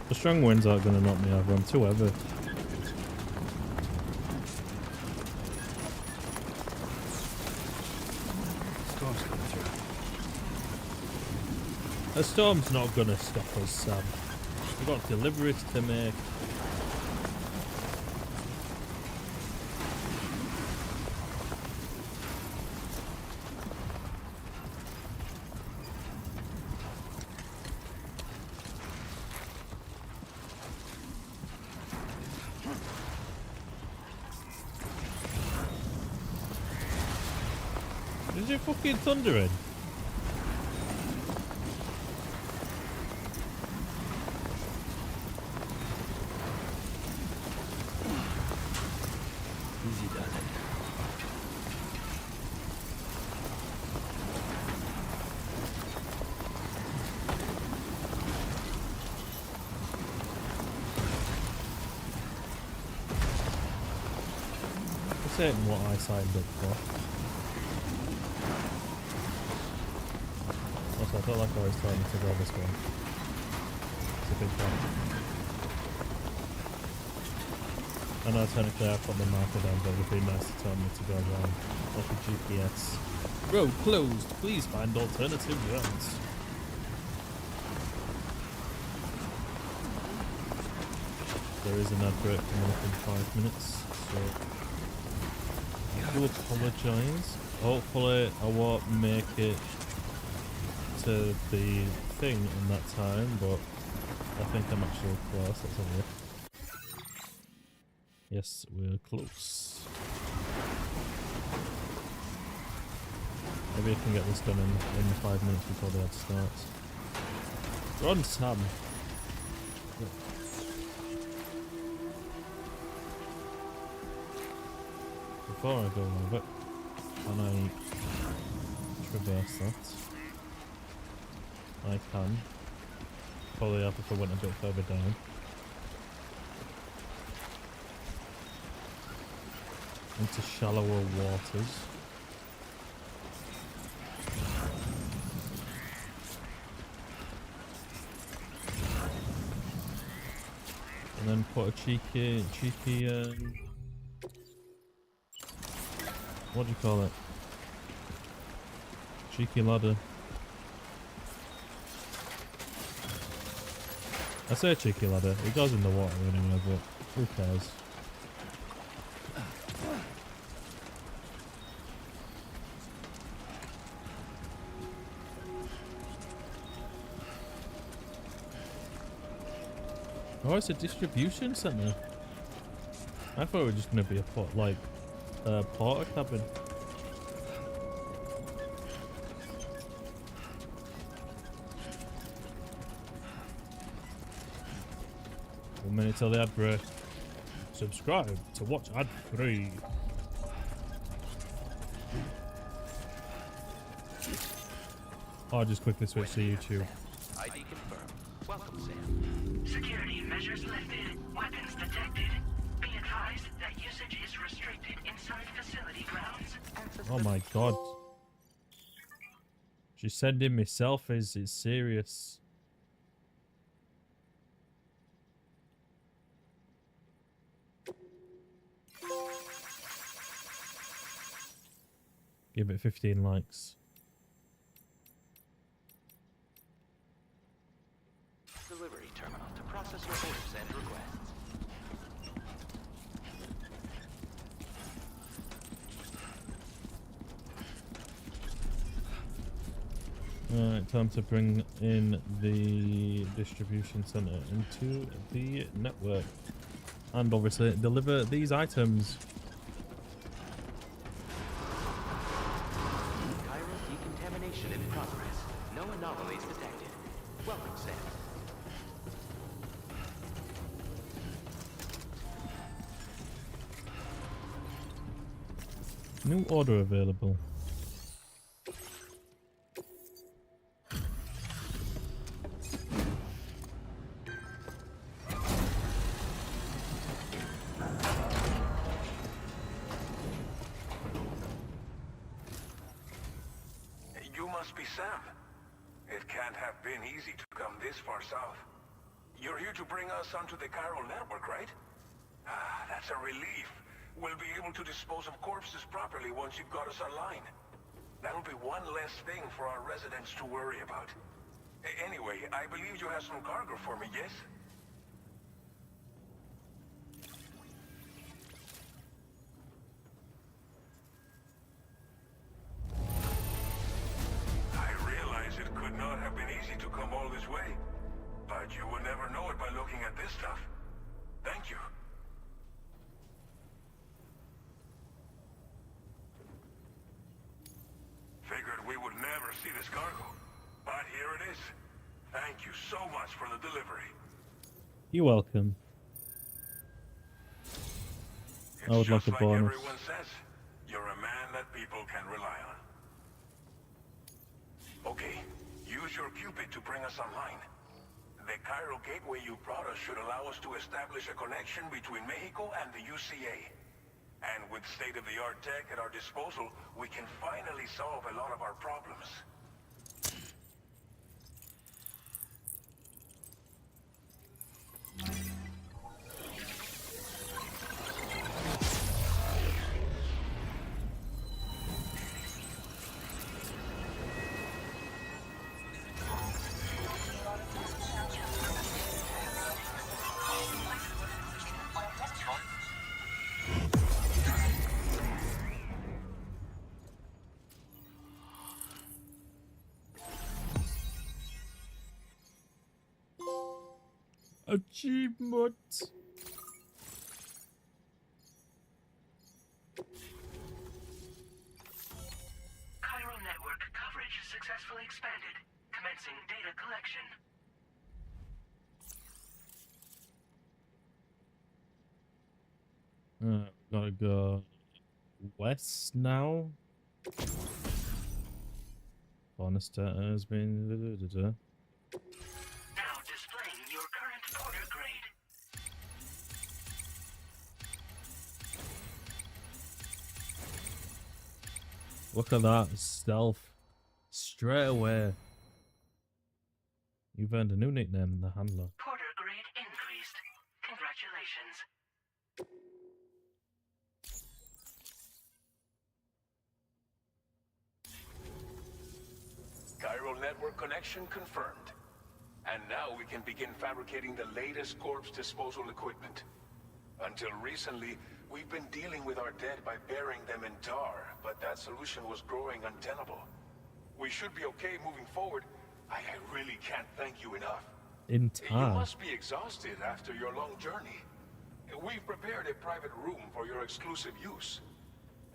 The strong winds aren't going to knock me over. I'm too heavy. A storm's not gonna stop us, Sam. We've got deliveries to make. Is it fucking thundering? This ain't what I signed up for. I don't like always telling me to go this way. It's a big one. I know technically I've got the marker down, but it would be nice to tell me to go around. Like a GPS. Road closed. Please find alternative routes. There is an advert coming up in 5 minutes, so I do apologise. Hopefully I won't make it to the thing in that time, but I think I'm actually close. Let's have a look. Yes, we're close. Maybe I can get this done in 5 minutes before the ad starts. Run, Sam! Before I go over, can I traverse that? I can. Probably have if I went a bit further down. Into shallower waters. And then put a cheeky, what do you call it? Cheeky ladder. I say cheeky ladder, it goes in the water anyway, but who cares? Oh, it's a distribution centre. I thought it was just going to be a port, like a porter cabin. One minute till the ad break. Subscribe to watch ad free. I'll just quickly switch to YouTube. ID confirmed. Welcome, Sam. Security measures lifted. Weapons detected. Be advised that usage is restricted inside facility grounds. Oh my god. She's sending me selfies. It's serious. Give it 15 likes. Delivery terminal to process your orders and requests. Alright, time to bring in the distribution center into the network. And obviously deliver these items. Chiral decontamination in progress. No anomalies detected. Welcome, Sam. New order available. You must be Sam. It can't have been easy to come this far south. You're here to bring us onto the chiral network, right? Ah, that's a relief. We'll be able to dispose of corpses properly once you've got us online. That'll be one less thing for our residents to worry about. Anyway, I believe you have some cargo for me, yes? I realize it could not have been easy to come all this way, but you would never know it by looking at this stuff. Thank you. Figured we would never see this cargo, but here it is. Thank you so much for the delivery. You're welcome. It's I would like just a bonus. everyone says, you're a man that people can rely on. Okay, use your Cupid to bring us online. The chiral gateway you brought us should allow us to establish a connection between Mexico and the UCA. And with state-of-the-art tech at our disposal, we can finally solve a lot of our problems. Achievement. Chiral network coverage successfully expanded. Commencing data collection. Gotta go west now. Bonester has been. Now displaying your current porter grade. Look at that stealth. Straight away. You've earned a new nickname, the Handler. Porter grade increased. Congratulations. Chiral network connection confirmed. And now we can begin fabricating the latest corpse disposal equipment. Until recently, we've been dealing with our dead by burying them in tar, but that solution was growing untenable. We should be okay moving forward. I really can't thank you enough. In You tar. must be exhausted after your long journey. We've prepared a private room for your exclusive use.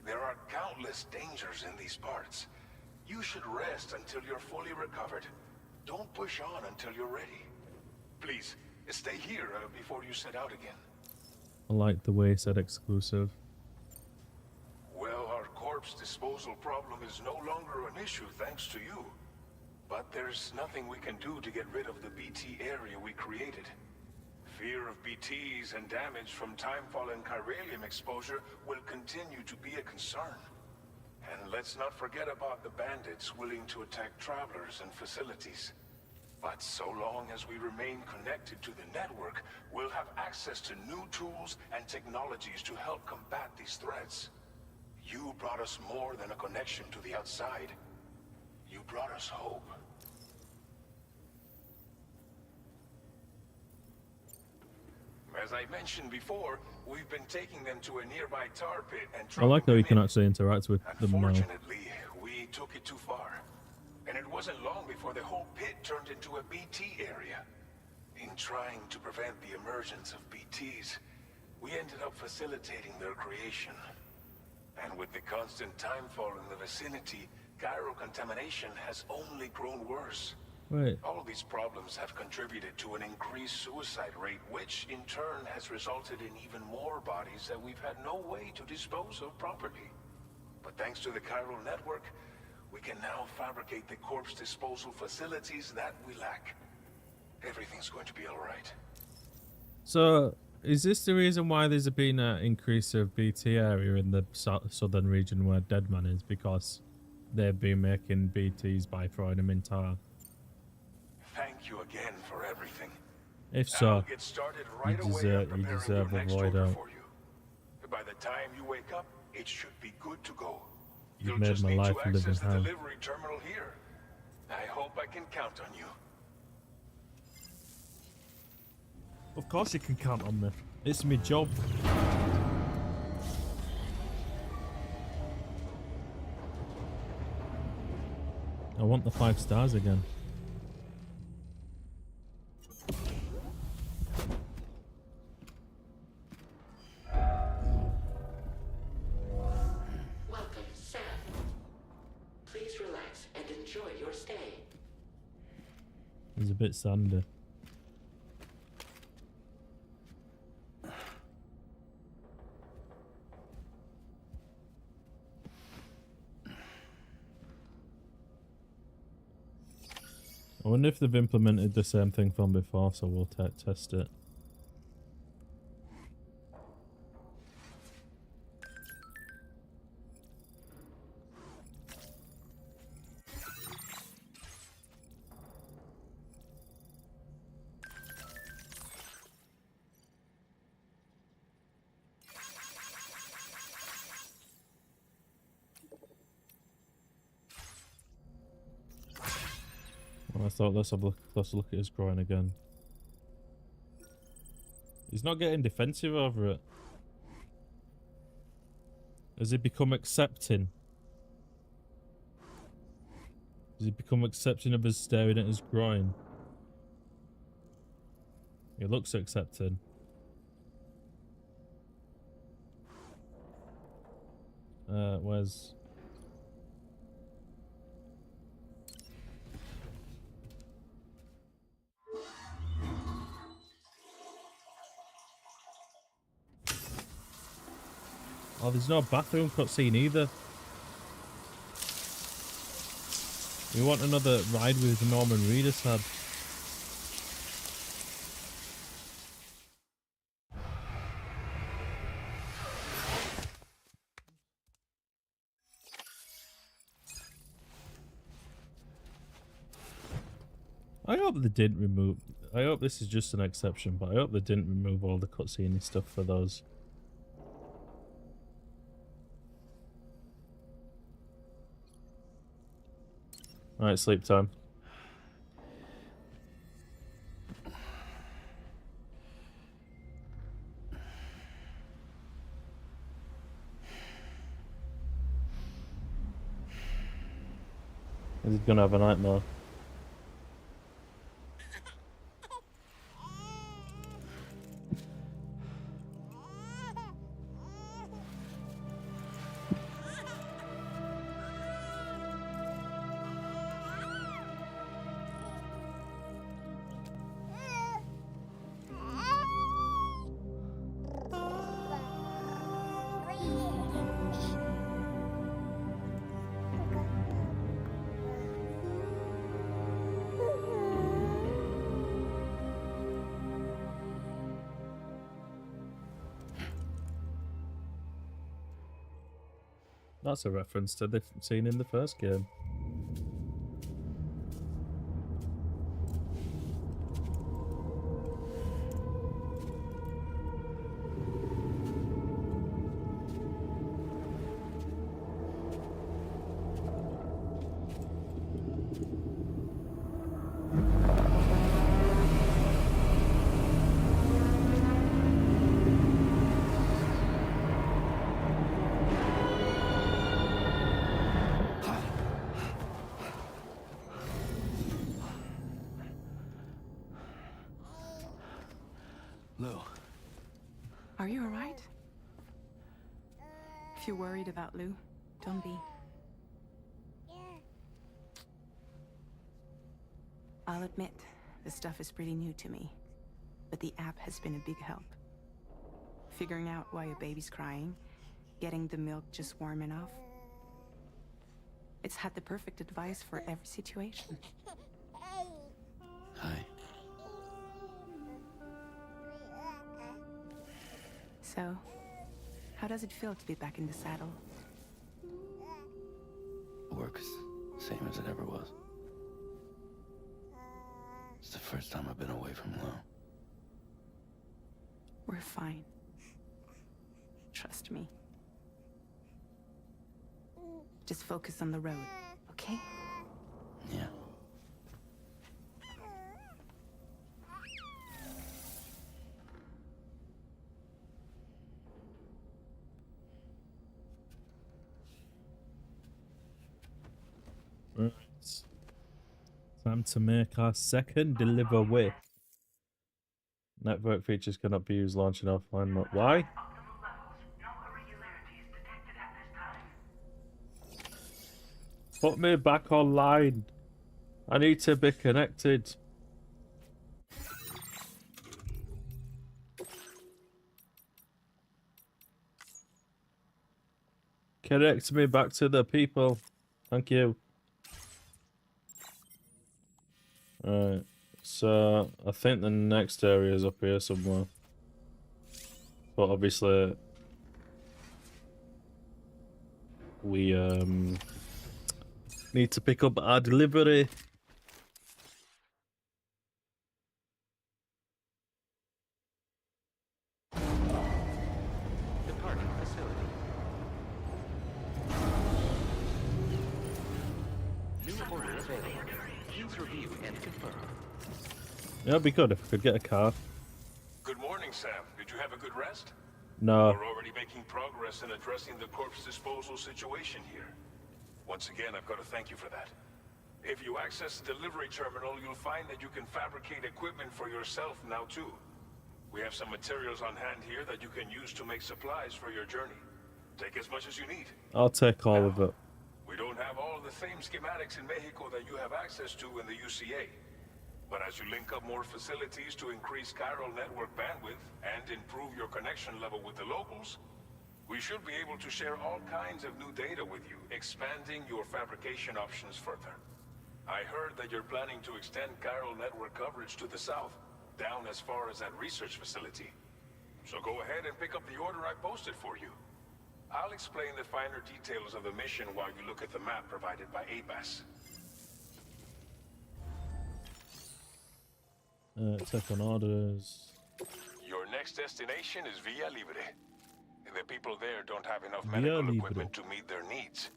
There are countless dangers in these parts. You should rest until you're fully recovered. Don't push on until you're ready. Please, stay here before you set out again. I like the way he said exclusive. Well, our corpse disposal problem is no longer an issue thanks to you. But there's nothing we can do to get rid of the BT area we created. Fear of BTs and damage from timefall and chiralium exposure will continue to be a concern. And let's not forget about the bandits willing to attack travelers and facilities. But so long as we remain connected to the network, we'll have access to new tools and technologies to help combat these threats. You brought us more than a connection to the outside. You brought us hope. As I mentioned before, we've been taking them to a nearby tar pit and I like how you can in. actually interact with them now. Unfortunately, we took it too far. And it wasn't long before the whole pit turned into a BT area. In trying to prevent the emergence of BTs, we ended up facilitating their creation. And with the constant timefall in the vicinity, chiral contamination has only grown worse. Wait, All these problems have contributed to an increased suicide rate, which in turn has resulted in even more bodies that we've had no way to dispose of properly. But thanks to the chiral network, we can now fabricate the corpse disposal facilities that we lack. Everything's going to be all right. so is this the reason why there's been an increase of BT area in the southern region where Deadman is? Because they've been making BTs by throwing them in tar? Thank you again for everything. If I'll so, get started right away deserve- on you preparing deserve your a next void order out. for you. By the time you wake up, it should be good to go. You've You'll made just my need life to a living access the hell. delivery terminal here. I hope I can count on you. Of course you can count on me. It's my job. I want the 5 stars again. Welcome, Sam. Please relax and enjoy your stay. He's a bit sandy. I wonder if they've implemented the same thing from before, so we'll test it. I thought, let's have a closer look at his groin again. He's not getting defensive over it. Has he become accepting? Has he become accepting of us staring at his groin? He looks accepting. Where's... Oh, there's no bathroom cutscene either. We want another ride with Norman Reedus had. I hope they didn't remove... I hope this is just an exception, but I hope they didn't remove all the cutscene stuff for those. Alright, sleep time. He's gonna have a nightmare. That's a reference to the scene in the first game. Lou. Are you alright? If you're worried about Lou, don't be. I'll admit, the stuff is pretty new to me, but the app has been a big help. Figuring out why a baby's crying, getting the milk just warm enough. It's had the perfect advice for every situation. Hi. So, how does it feel to be back in the saddle? Work's same as it ever was. It's the first time I've been away from Lou. We're fine. Trust me. Just focus on the road, okay? Yeah. Right. Time to make our second delivery. Network features cannot be used launching offline mode. Why? Put me back online. I need to be connected. Connect me back to the people. Thank you. Alright, so I think the next area is up here somewhere. But obviously we need to pick up our delivery. Departing facility. New order available. Please review and confirm. Yeah, it'd be good if I could get a car. Good morning, Sam. Did you have a good rest? No. We're already making progress in addressing the corpse disposal situation here. Once again, I've got to thank you for that. If you access the delivery terminal, you'll find that you can fabricate equipment for yourself now too. We have some materials on hand here that you can use to make supplies for your journey. Take as much as you need. I'll take all of it. We don't have all the same schematics in Mexico that you have access to in the UCA. But as you link up more facilities to increase chiral network bandwidth and improve your connection level with the locals, we should be able to share all kinds of new data with you, expanding your fabrication options further. I heard that you're planning to extend chiral network coverage to the south, down as far as that research facility. So go ahead and pick up the order I posted for you. I'll explain the finer details of the mission while you look at the map provided by ABAS. Check on orders. Your next destination is Villa Libre. The people there don't have enough Villa medical Libre. equipment to meet their needs.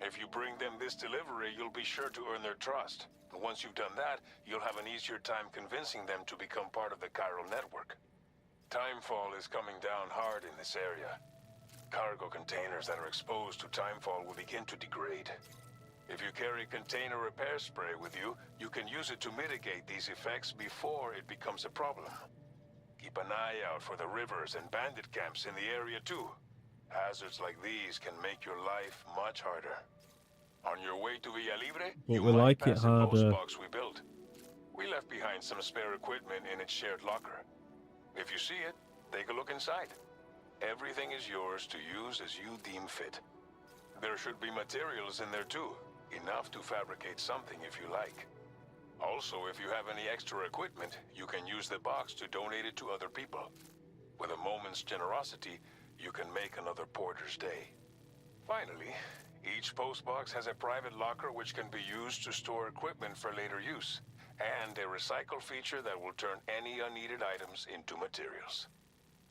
If you bring them this delivery, you'll be sure to earn their trust. And once you've done that, you'll have an easier time convincing them to become part of the chiral network. Timefall is coming down hard in this area. Cargo containers that are exposed to timefall will begin to degrade. If you carry container repair spray with you, you can use it to mitigate these effects before it becomes a problem. Keep an eye out for the rivers and bandit camps in the area too. Hazards like these can make your life much harder. On your way to Villa Libre, But you we might like it pass a post harder. box we built. We left behind some spare equipment in its shared locker. If you see it, take a look inside. Everything is yours to use as you deem fit. There should be materials in there too, enough to fabricate something if you like. Also, if you have any extra equipment, you can use the box to donate it to other people. With a moment's generosity, you can make another porter's day. Finally, each postbox has a private locker which can be used to store equipment for later use, and a recycle feature that will turn any unneeded items into materials.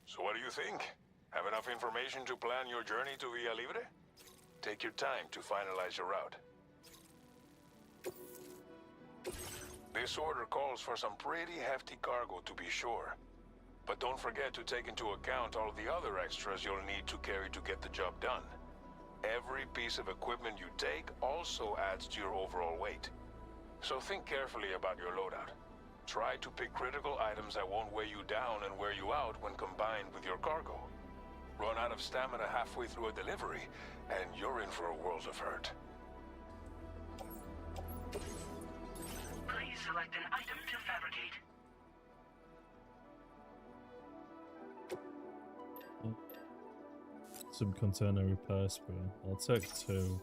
So what do you think? Have enough information to plan your journey to Villa Libre? Take your time to finalize your route. This order calls for some pretty hefty cargo to be sure. But don't forget to take into account all the other extras you'll need to carry to get the job done. Every piece of equipment you take also adds to your overall weight. So think carefully about your loadout. Try to pick critical items that won't weigh you down and wear you out when combined with your cargo. Run out of stamina halfway through a delivery, and you're in for a world of hurt. Please select an item to fabricate. Some container repair spray. I'll take 2.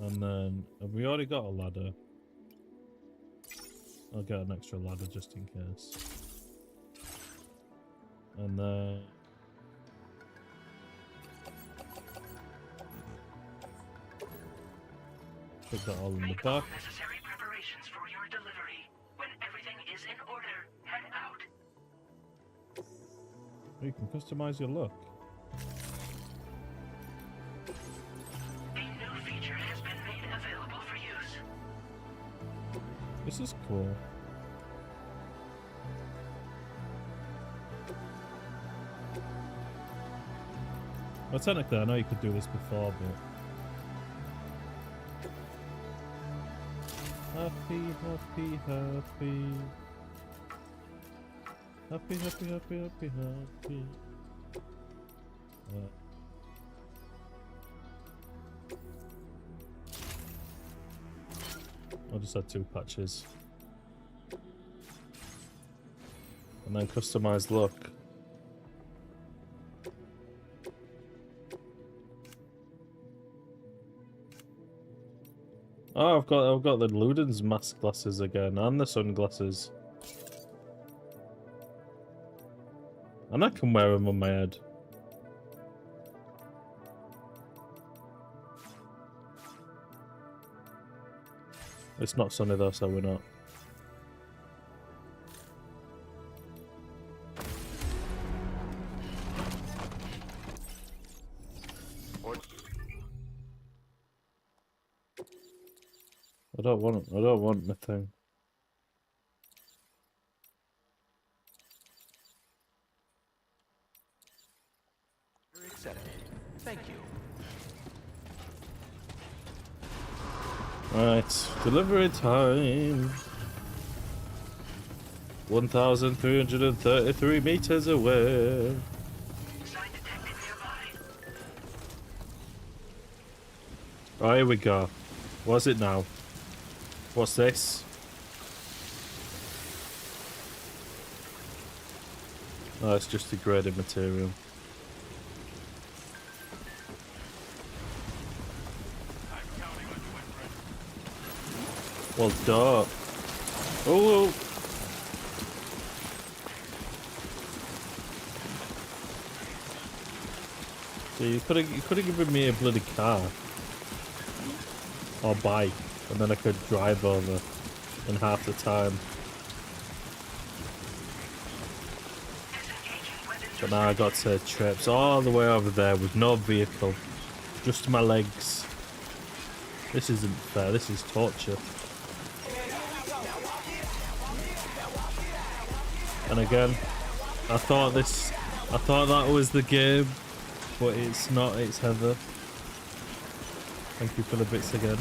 And then, have we already got a ladder? I'll get an extra ladder just in case. And then... put that all in the Make all back. necessary preparations for your delivery. When everything is in order, head out. You can customize your look. A new feature has been made available for use. This is cool. Well, technically, I know you could do this before, but... Happy, happy, happy. Happy, happy, happy, happy, happy. I'll just add 2 patches. And then customize look. Oh, I've got the Luden's mask glasses again, and the sunglasses. And I can wear them on my head. It's not sunny though, so we're not. I don't want the thing. Accepted. Thank you. Right, delivery time. 1,333 meters away. Sign detected nearby. Oh, here we go. What's it now? What's this? Oh, it's just degraded material. Well, duh. Oh. So you could have given me a bloody car or bike, and then I could drive over in half the time. But now I got to trips all the way over there with no vehicle, just my legs. This isn't fair. This is torture. And again, I thought that was the game, but it's not. It's Heather. Thank you for the bits again.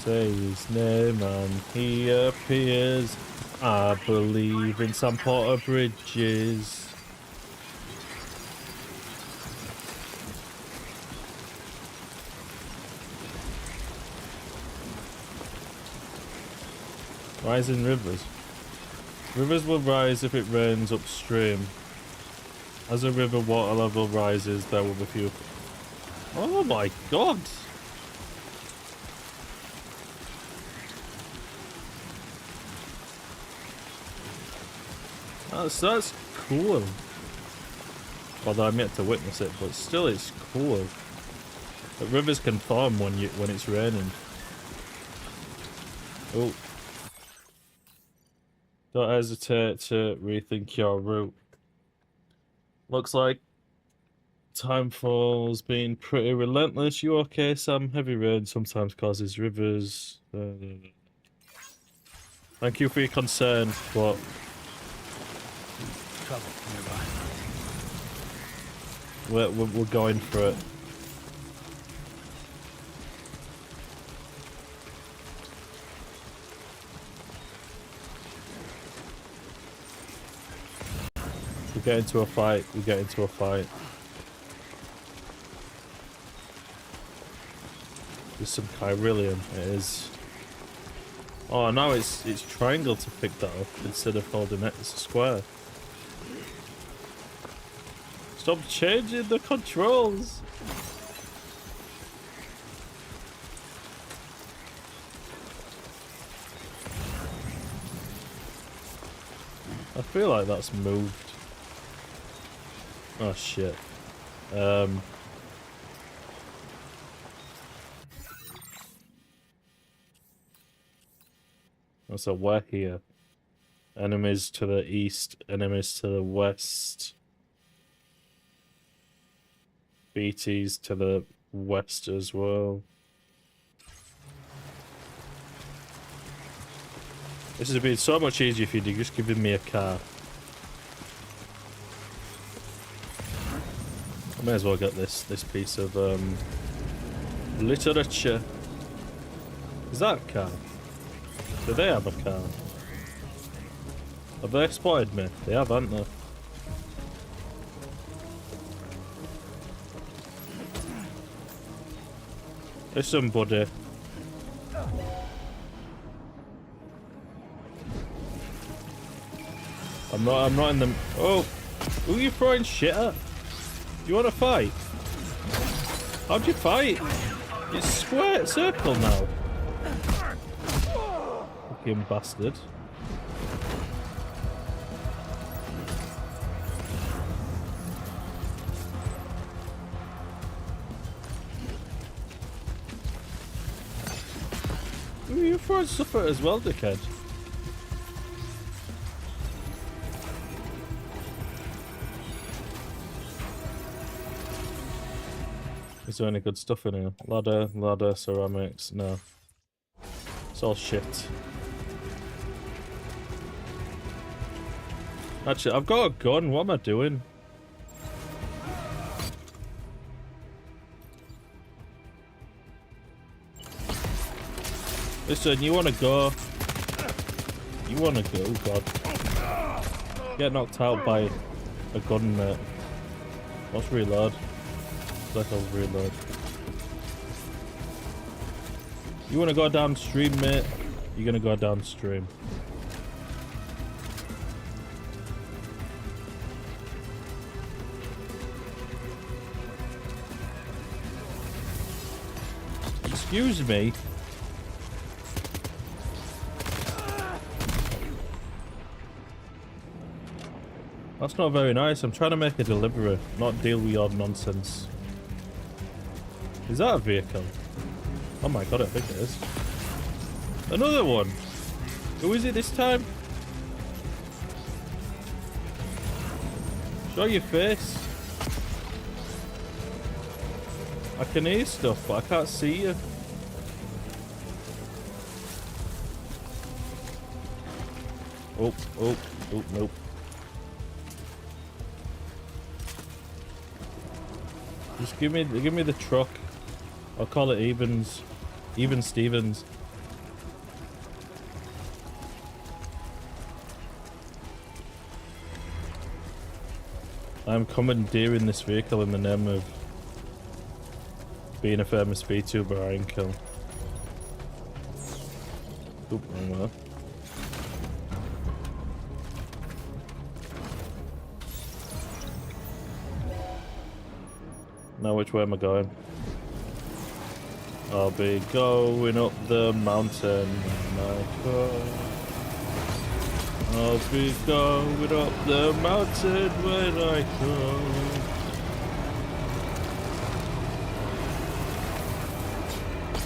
Say his name and he appears. I believe in some Porter Bridges. Rising rivers. Rivers will rise if it rains upstream. As a river water level rises, there will be few. Oh my god! That's cool. Although I'm yet to witness it, but still it's cool. But rivers can form when it's raining. Oh. Don't hesitate to rethink your route. Looks like Timefall's been pretty relentless. You okay, Sam? Heavy rain sometimes causes rivers. Thank you for your concern, but Trouble nearby. we're going for it. We get into a fight. We get into a fight. There's some Kyrillium. It is. Oh, now it's triangle to pick that up instead of holding it. It's a square. Stop changing the controls. I feel like that's moved. Oh shit. So we're here. Enemies to the east, enemies to the west. BT's to the west as well. This has been so much easier if you'd just given me a car. I may as well get this piece of literature. Is that a car? Do they have a car? Have they spotted me? They have, haven't they? There's somebody. I'm not in the. Oh! Who are you throwing shit at? You wanna fight? How'd you fight? It's square circle now. Fucking bastard. you throwing stuff at as well, dickhead? Is there any good stuff in here? Ladder, ceramics, no. It's all shit. Actually, I've got a gun, what am I doing? Listen, you wanna go? You wanna go? Oh god. Get knocked out by a gun, mate. Let's reload. Like I'll reload. You wanna go downstream, mate? You're gonna go downstream. Excuse me. That's not very nice. I'm trying to make a delivery, not deal with your nonsense. Is that a vehicle? Oh my god, I think it is. Another one! Who is it this time? Show your face. I can hear stuff, but I can't see you. Oh, nope. Just give me the truck. I'll call it Evans. Even Stevens. I'm commandeering this vehicle in the name of being a famous VTuber I can kill. Oop, wrong way. Now which way am I going? I'll be going up the mountain when I go. I'll be going up the mountain when I go.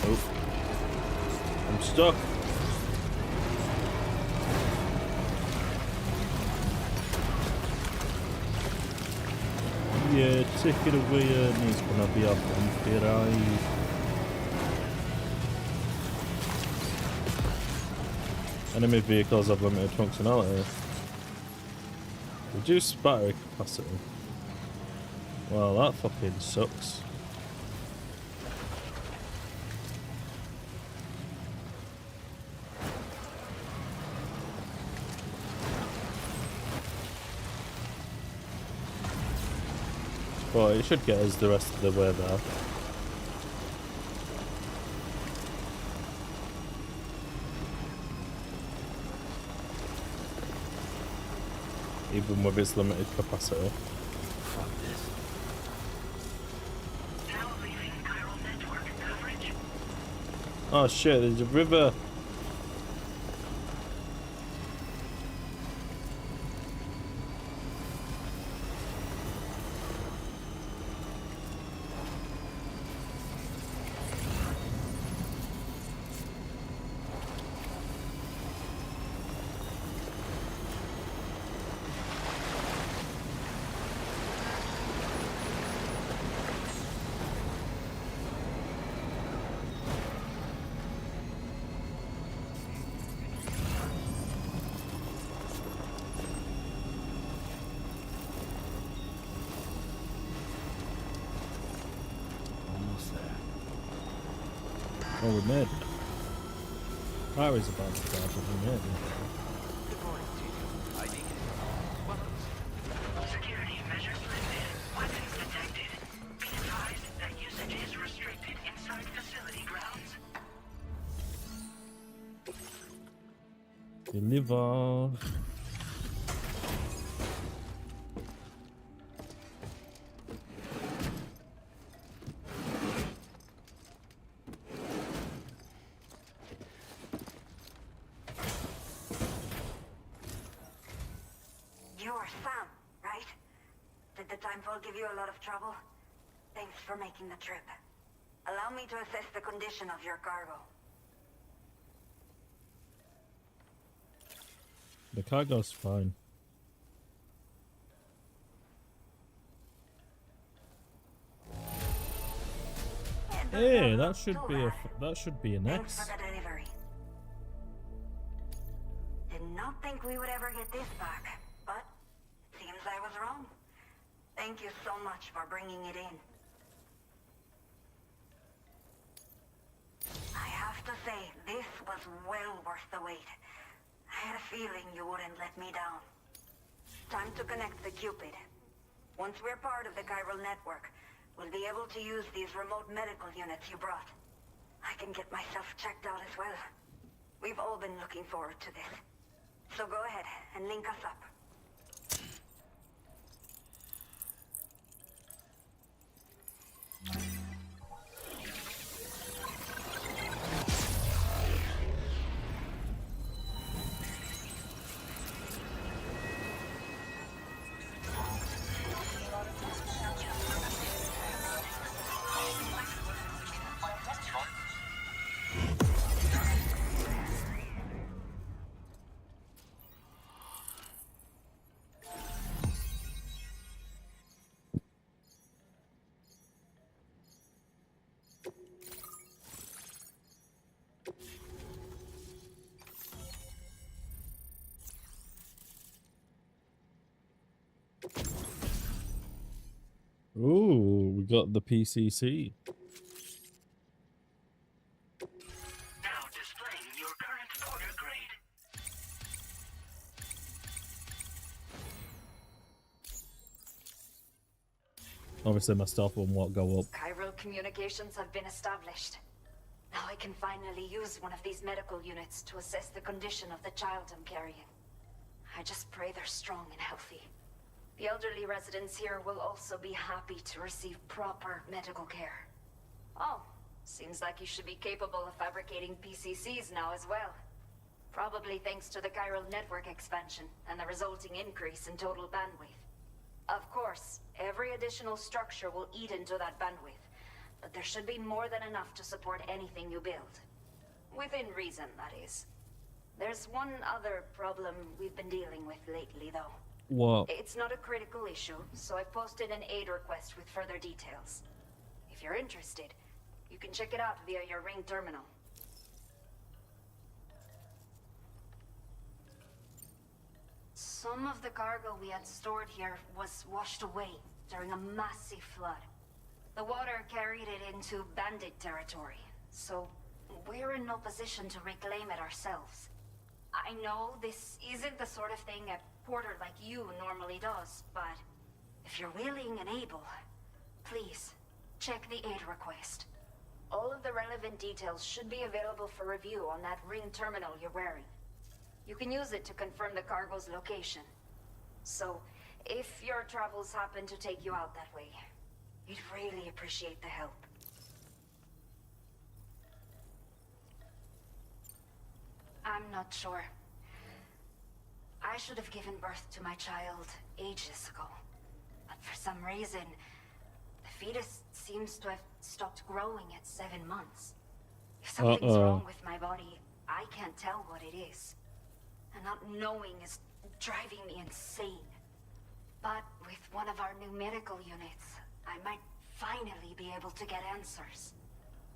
Oh. I'm stuck. Yeah, take it away, and it's gonna be a bumpy ride. Enemy vehicles have limited functionality. Reduce battery capacity. Well, that fucking sucks. But it should get us the rest of the way there. Even with its limited capacity. Fuck this. Now leaving chiral network coverage. Oh shit, there's a river. Oh, we made it. I was about to die, but we made it. Good morning to you. ID. Welcome. Security measures lifted. Weapons detected. Be advised that usage is restricted inside facility grounds. Deliver. You're Sam, right? Did the Timefall give you a lot of trouble? Thanks for making the trip. Allow me to assess the condition of your cargo. The cargo's fine. Hey, that should be an Thanks for X. the delivery. Did not think we would ever get this back, but seems I was wrong. Thank you so much for bringing it in. I have to say, this was well worth the wait. I had a feeling you wouldn't let me down. Time to connect the Cupid. Once we're part of the chiral network, we'll be able to use these remote medical units you brought. I can get myself checked out as well. We've all been looking forward to this. So go ahead and link us up. Ooh, we got the PCC. Now displaying your current order grade. Obviously, my stealth one won't go up. Chiral communications have been established. Now I can finally use one of these medical units to assess the condition of the child I'm carrying. I just pray they're strong and healthy. The elderly residents here will also be happy to receive proper medical care. Oh, seems like you should be capable of fabricating PCCs now as well. Probably thanks to the chiral network expansion and the resulting increase in total bandwidth. Of course, every additional structure will eat into that bandwidth, but there should be more than enough to support anything you build. Within reason, that is. There's one other problem we've been dealing with lately, though. What? It's not a critical issue, so I've posted an aid request with further details. If you're interested, you can check it out via your ring terminal. Some of the cargo we had stored here was washed away during a massive flood. The water carried it into bandit territory, so we're in no position to reclaim it ourselves. I know this isn't the sort of thing a porter like you normally does, but if you're willing and able, please, check the aid request. All of the relevant details should be available for review on that ring terminal you're wearing. You can use it to confirm the cargo's location. So, if your travels happen to take you out that way, we'd really appreciate the help. I'm not sure. I should have given birth to my child ages ago. But for some reason, the fetus seems to have stopped growing at 7 months. If something's wrong with my body, I can't tell what it is. And not knowing is driving me insane. But with one of our new medical units, I might finally be able to get answers.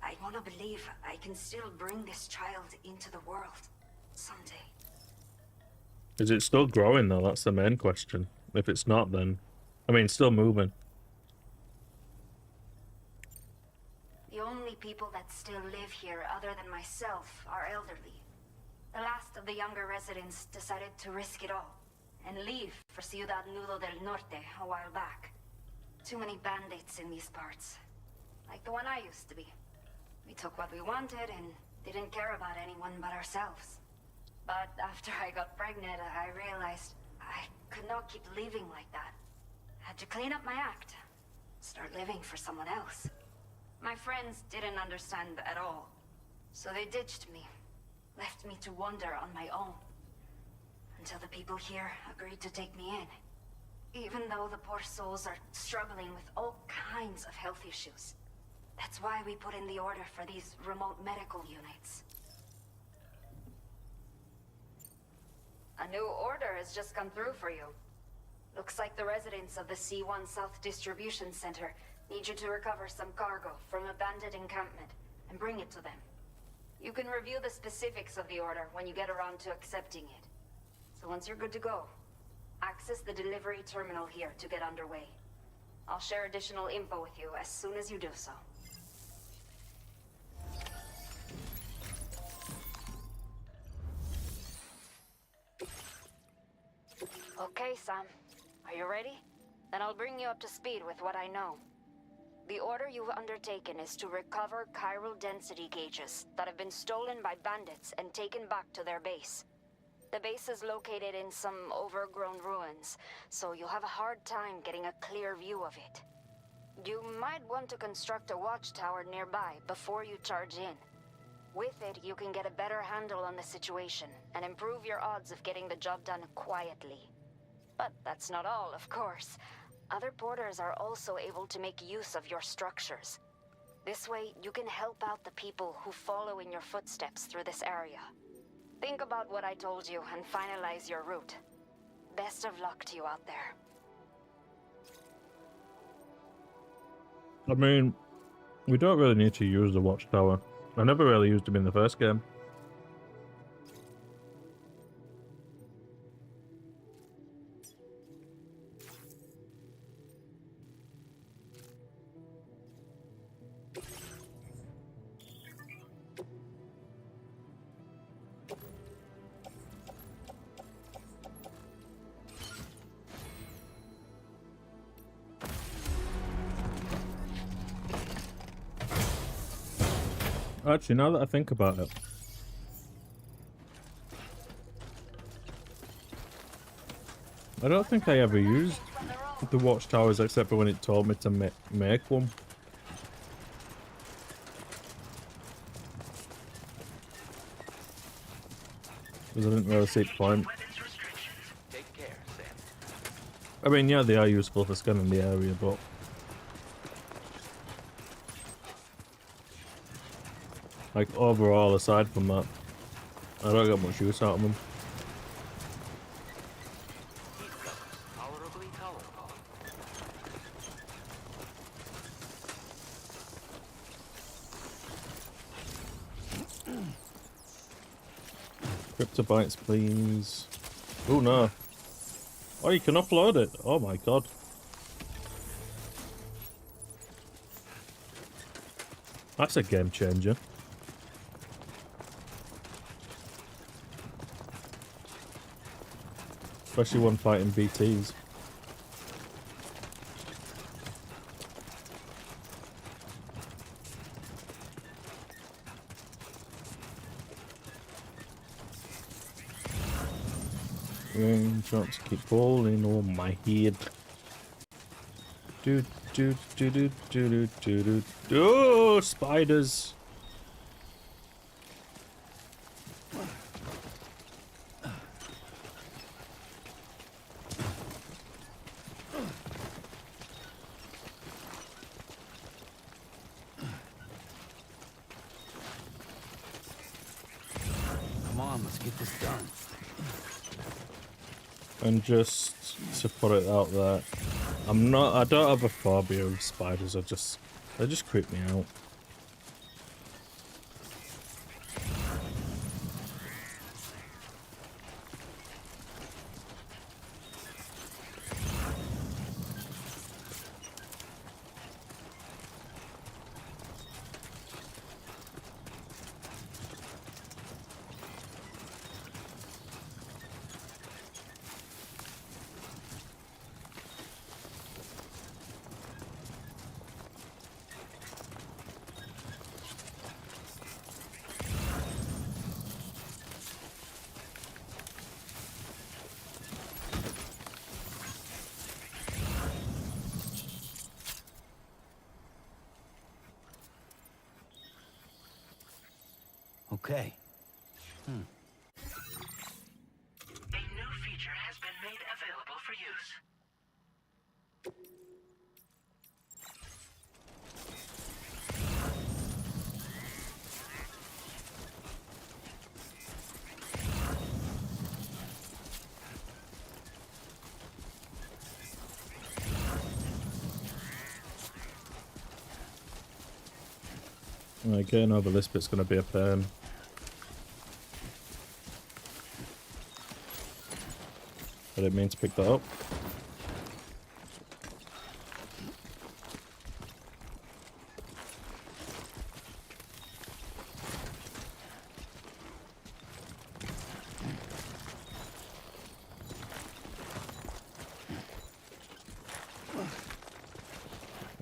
I want to believe I can still bring this child into the world someday. Is it still growing though? That's the main question. If it's not, then I mean, still moving. The only people that still live here other than myself are elderly. The last of the younger residents decided to risk it all and leave for Ciudad Nudo del Norte a while back. Too many bandits in these parts. Like the one I used to be. We took what we wanted and didn't care about anyone but ourselves. But after I got pregnant, I realized I could not keep living like that. Had to clean up my act. Start living for someone else. My friends didn't understand at all. So they ditched me. Left me to wander on my own. Until the people here agreed to take me in. Even though the poor souls are struggling with all kinds of health issues. That's why we put in the order for these remote medical units. A new order has just come through for you. Looks like the residents of the C1 South Distribution Center need you to recover some cargo from a bandit encampment and bring it to them. You can review the specifics of the order when you get around to accepting it. So once you're good to go, access the delivery terminal here to get underway. I'll share additional info with you as soon as you do so. Okay, Sam. Are you ready? Then I'll bring you up to speed with what I know. The order you've undertaken is to recover chiral density gauges that have been stolen by bandits and taken back to their base. The base is located in some overgrown ruins, so you'll have a hard time getting a clear view of it. You might want to construct a watchtower nearby before you charge in. With it, you can get a better handle on the situation and improve your odds of getting the job done quietly. But that's not all, of course. Other porters are also able to make use of your structures. This way, you can help out the people who follow in your footsteps through this area. Think about what I told you and finalize your route. Best of luck to you out there. I mean, we don't really need to use the watchtower. I never really used them in the first game. Actually, now that I think about it, I don't think I ever used the watchtowers except for when it told me to make one. Because I didn't really see the point. I mean, yeah, they are useful for scanning the area, but like, overall, aside from that, I don't get much use out of them. Cryptobytes, please. Oh no. Oh, you can upload it. Oh my god. That's a game changer. Especially when fighting BTs. Trying to keep falling on my head. Do do do do do do do. Oh, spiders! Come on, let's get this done. And just to put it out there, I don't have a phobia of spiders, they just creep me out. Okay. A new feature has been made available for use. Right, getting over this bit's gonna be a pain. I didn't mean to pick that up.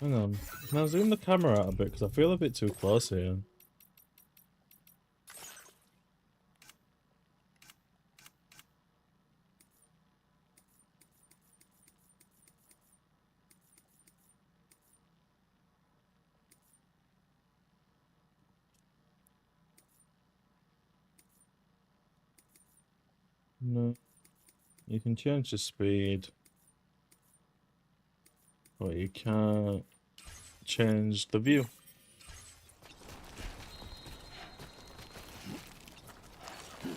Hang on. Can I zoom the camera out a bit? Because I feel a bit too close here. No. You can change the speed. But you can't change the view. I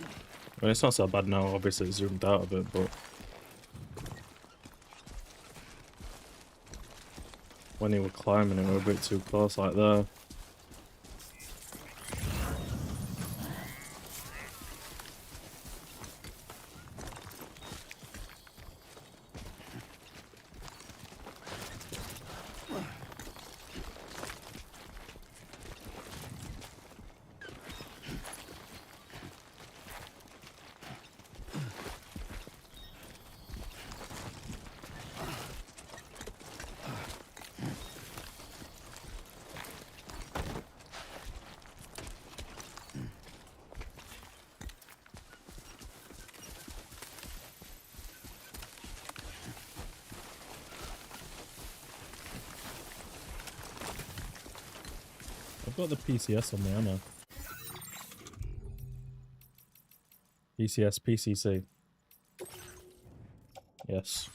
mean, it's not so bad now, obviously it's zoomed out a bit, but when you were climbing it, we were a bit too close like there. I've got the PCS on me, haven't I? PCS, PCC. Yes.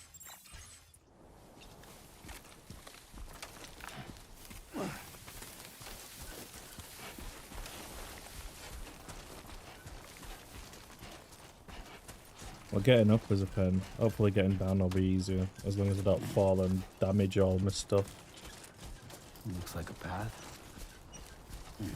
Well, getting up is a pain. Hopefully getting down will be easier, as long as I don't fall and damage all my stuff. Looks like a path. Yeah.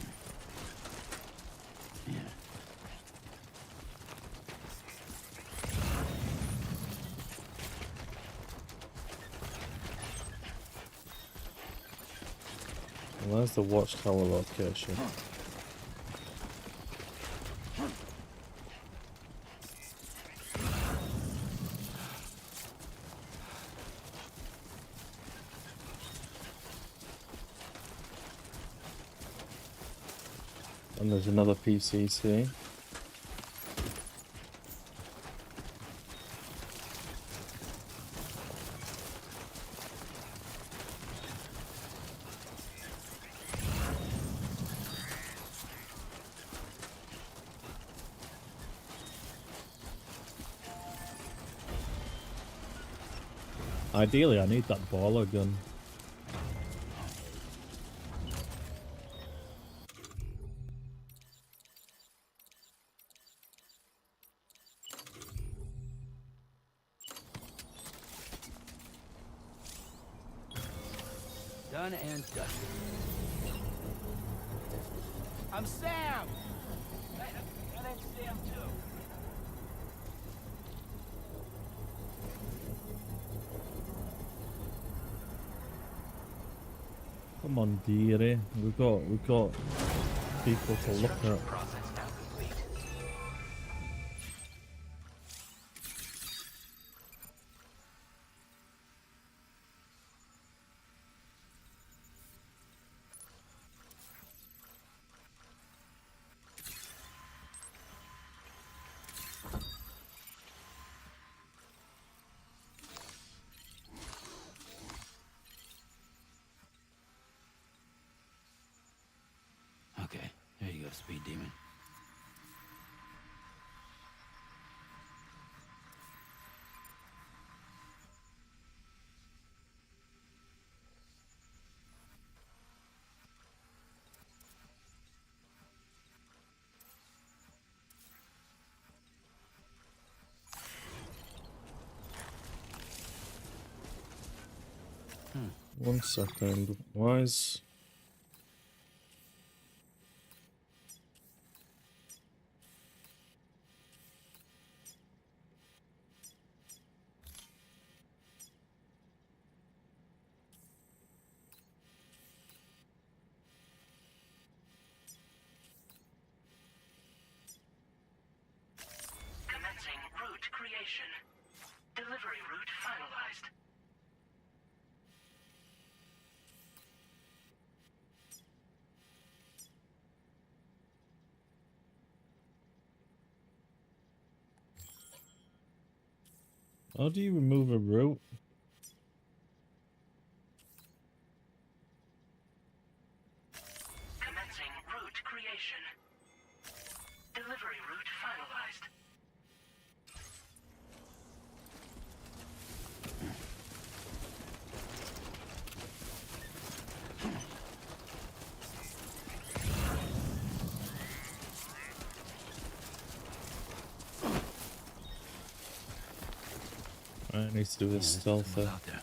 Well, there's the watchtower location. And there's another PCC. Ideally, I need that baller gun. Done and dusted. I'm Sam! Hey, my name's Sam, too. Come on, dearie. We've got people to look at. Process now complete. Okay, here you go, Speed Demon. One second. Why is... creation. Delivery route finalized. How do you remove a route? Commencing route creation. Delivery route finalized. I need to do this stealth. Out there.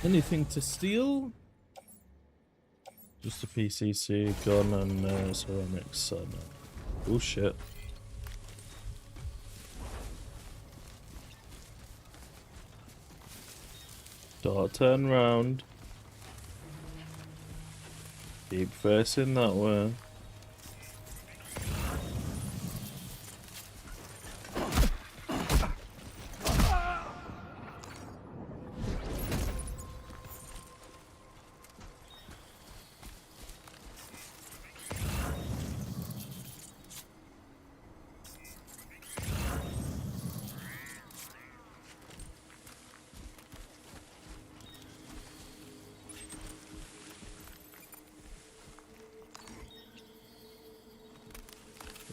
Anything to steal? Just a PCC, gun, and ceramics. No. Oh shit. Don't turn round. Keep facing that way.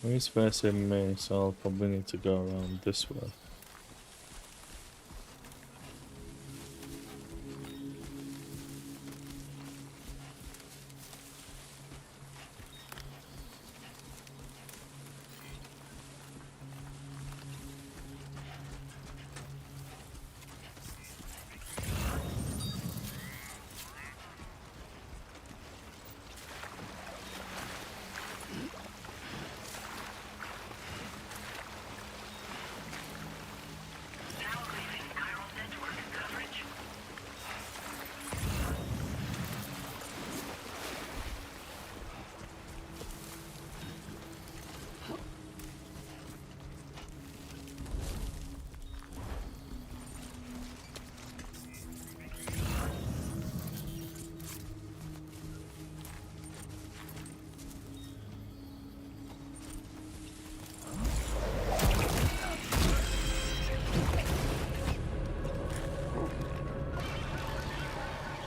He's facing me, so I'll probably need to go around this way.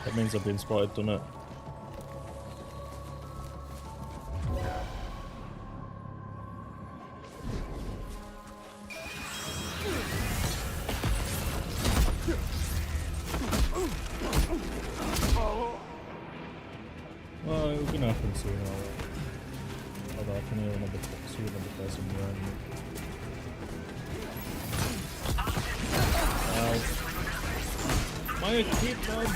That means I've been spotted, doesn't it? Well, it was gonna happen soon, although I can hear another person behind me. Ow. My equipment!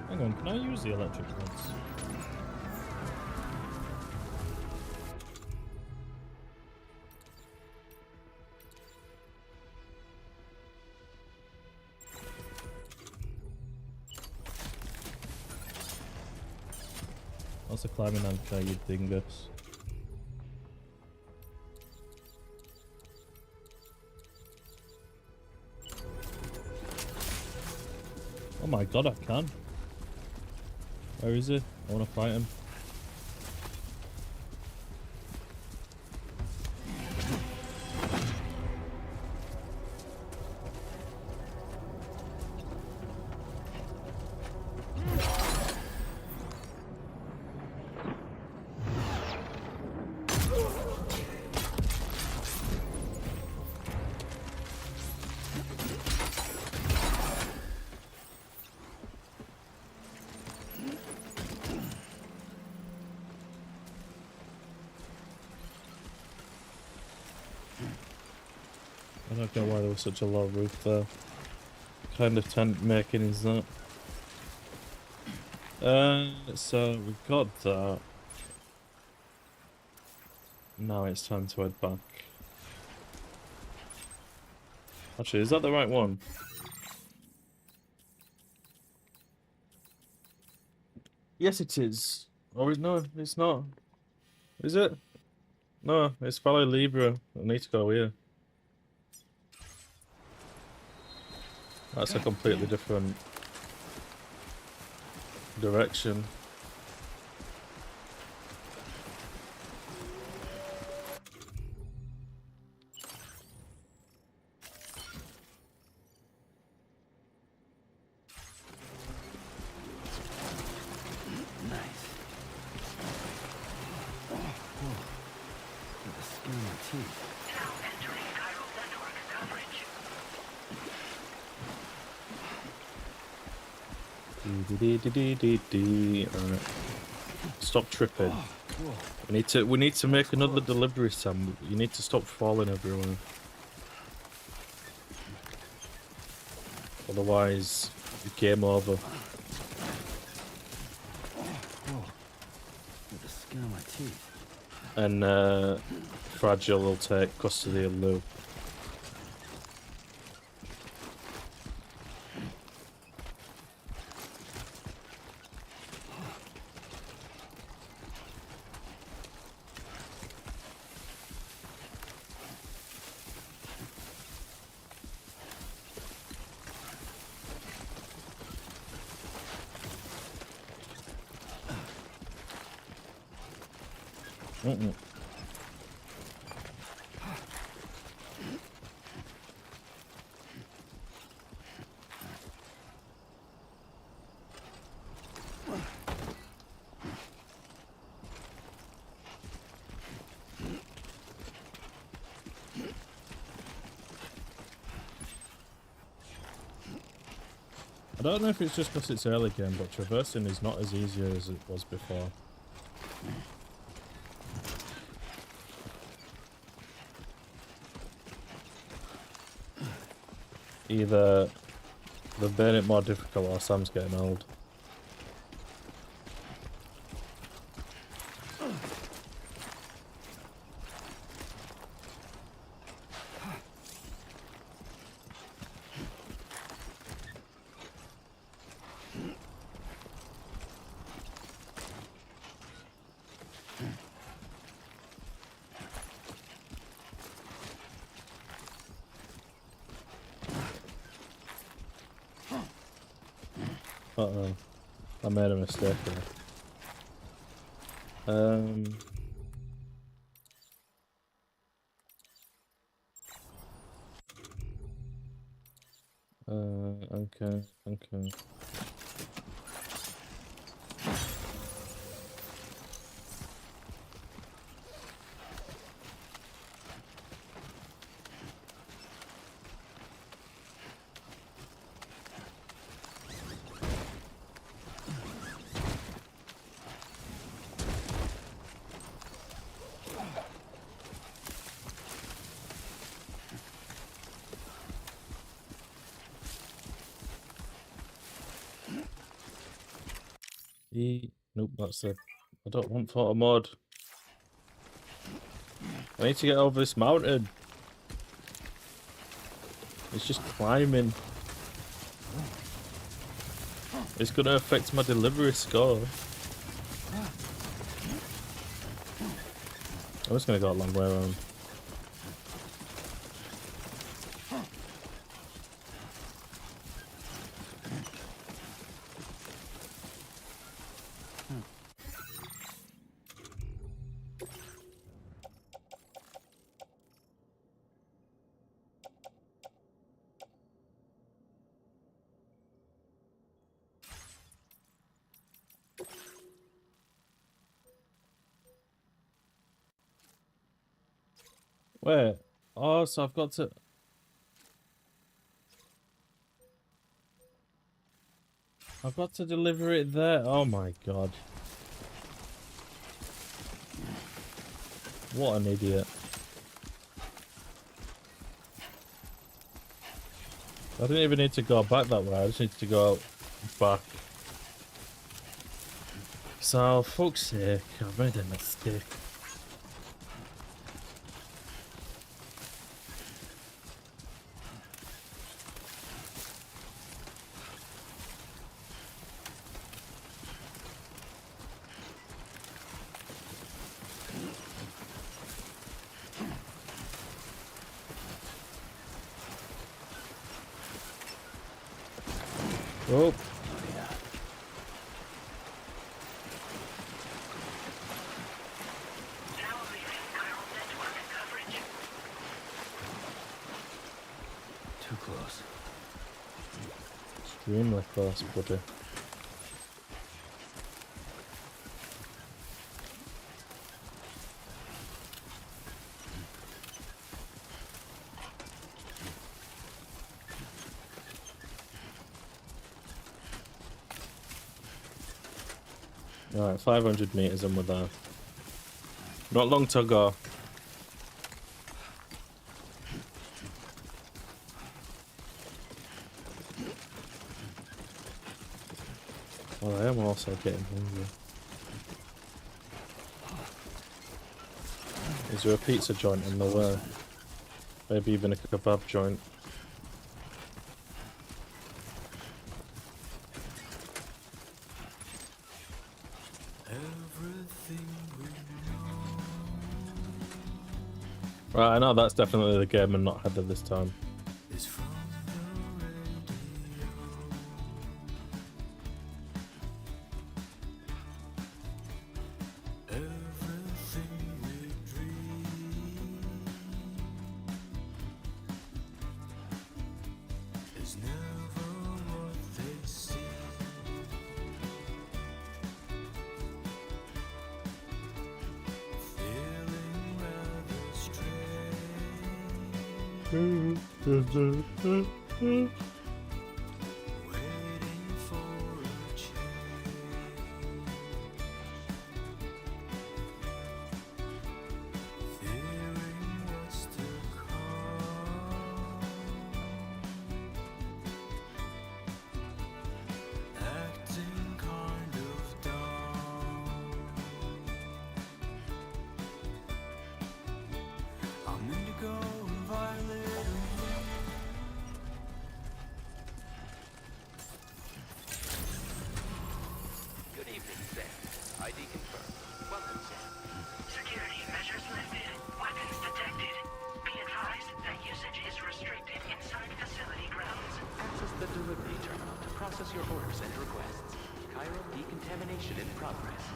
Hang on, can I use the electric ones? Also climbing on you'd dingus. Oh my god, I can. Where is he? I want to fight him. I don't get why there was such a low roof there. What kind of tent making is that? So we've got that. Now it's time to head back. Actually, is that the right one? Yes, it is. Or no, it's not. Is it? No, it's Valley Libra. I need to go here. That's a completely different direction. Nice. With the skin on my teeth. Now entering chiral network coverage. Alright. Stop tripping. We need to make another delivery, Sam. You need to stop falling everywhere. Otherwise, game over. With the skin on my teeth. And Fragile will take custody of Lou. I don't know if it's just because it's early game, but traversing is not as easy as it was before. Either they've made it more difficult or Sam's getting old. Uh-oh. I made a mistake there. Okay. Nope, that's it. I don't want photo mod. I need to get over this mountain. It's just climbing. It's gonna affect my delivery score. I'm just gonna go a long way around. Wait. Oh, so I've got to... I've got to deliver it there. Oh my god. What an idiot. I didn't even need to go back that way. I just need to go back. So, fuck's sake, I've made a mistake. Oh. Too close. Extremely close, buddy. Alright, 500 meters and we're there. Not long to go. Well, I am also getting hungry. Is there a pizza joint in the way? Maybe even a kebab joint. Right, I know that's definitely the game and not Heather this time.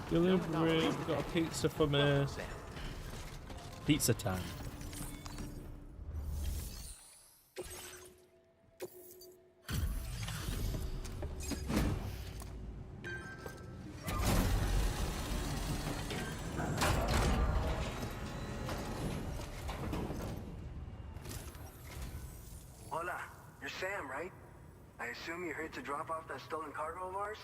Delivery, got a pizza for me. Pizza time. Hola, you're Sam, right? I assume you're here to drop off that stolen cargo of ours?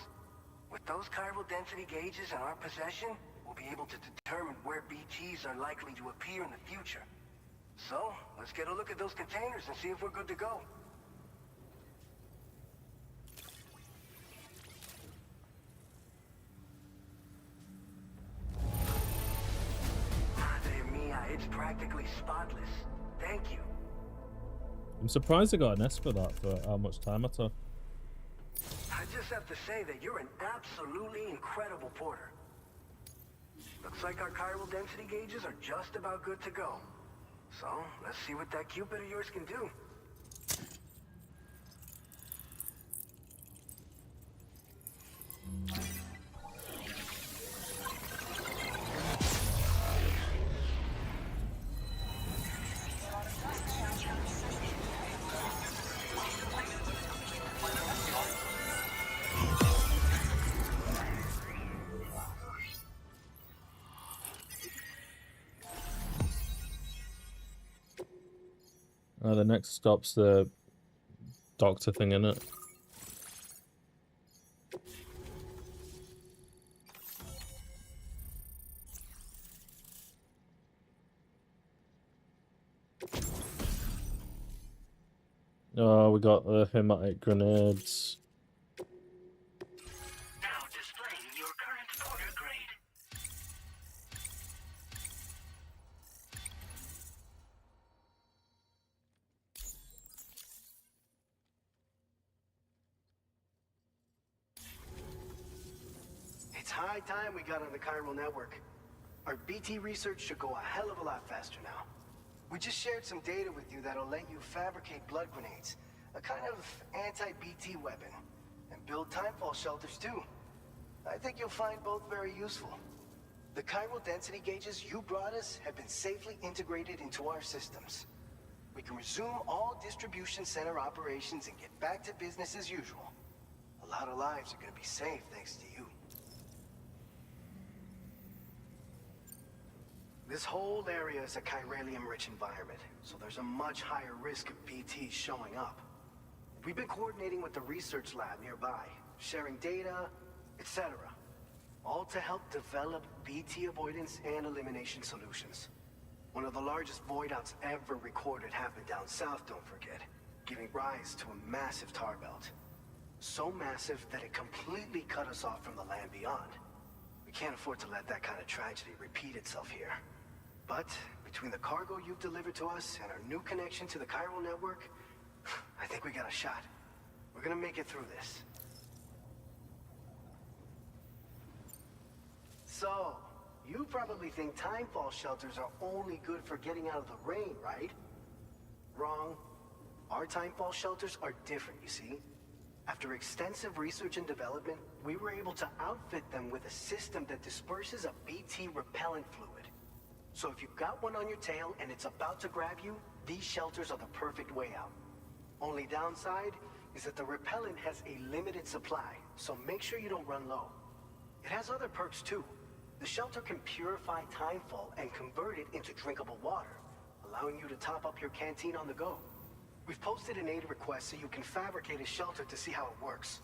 With those chiral density gauges in our possession, we'll be able to determine where BTs are likely to appear in the future. So, let's get a look at those containers and see if we're good to go. Madre mia, it's practically spotless. Thank you. I'm surprised I got an S for that, for how much time I took. I just have to say that you're an absolutely incredible porter. Looks like our chiral density gauges are just about good to go. So, let's see what that Cupid of yours can do. The next stop's the doctor thing, innit? Oh, we got the hematic grenades. Now displaying your current porter grade. It's high time we got on the chiral network. Our BT research should go a hell of a lot faster now. We just shared some data with you that'll let you fabricate blood grenades, a kind of anti-BT weapon, and build timefall shelters too. I think you'll find both very useful. The chiral density gauges you brought us have been safely integrated into our systems. We can resume all distribution center operations and get back to business as usual. A lot of lives are gonna be saved thanks to you. This whole area is a chiralium-rich environment, so there's a much higher risk of BTs showing up. We've been coordinating with the research lab nearby, sharing data, etc. All to help develop BT avoidance and elimination solutions. One of the largest void outs ever recorded happened down south, don't forget, giving rise to a massive tar belt. So massive that it completely cut us off from the land beyond. We can't afford to let that kind of tragedy repeat itself here. But between the cargo you've delivered to us and our new connection to the chiral network, I think we got a shot. We're gonna make it through this. So, you probably think timefall shelters are only good for getting out of the rain, right? Wrong. Our timefall shelters are different, you see. After extensive research and development, we were able to outfit them with a system that disperses a BT repellent fluid. So if you've got one on your tail and it's about to grab you, these shelters are the perfect way out. Only downside is that the repellent has a limited supply, so make sure you don't run low. It has other perks too. The shelter can purify timefall and convert it into drinkable water, allowing you to top up your canteen on the go. We've posted an aid request so you can fabricate a shelter to see how it works.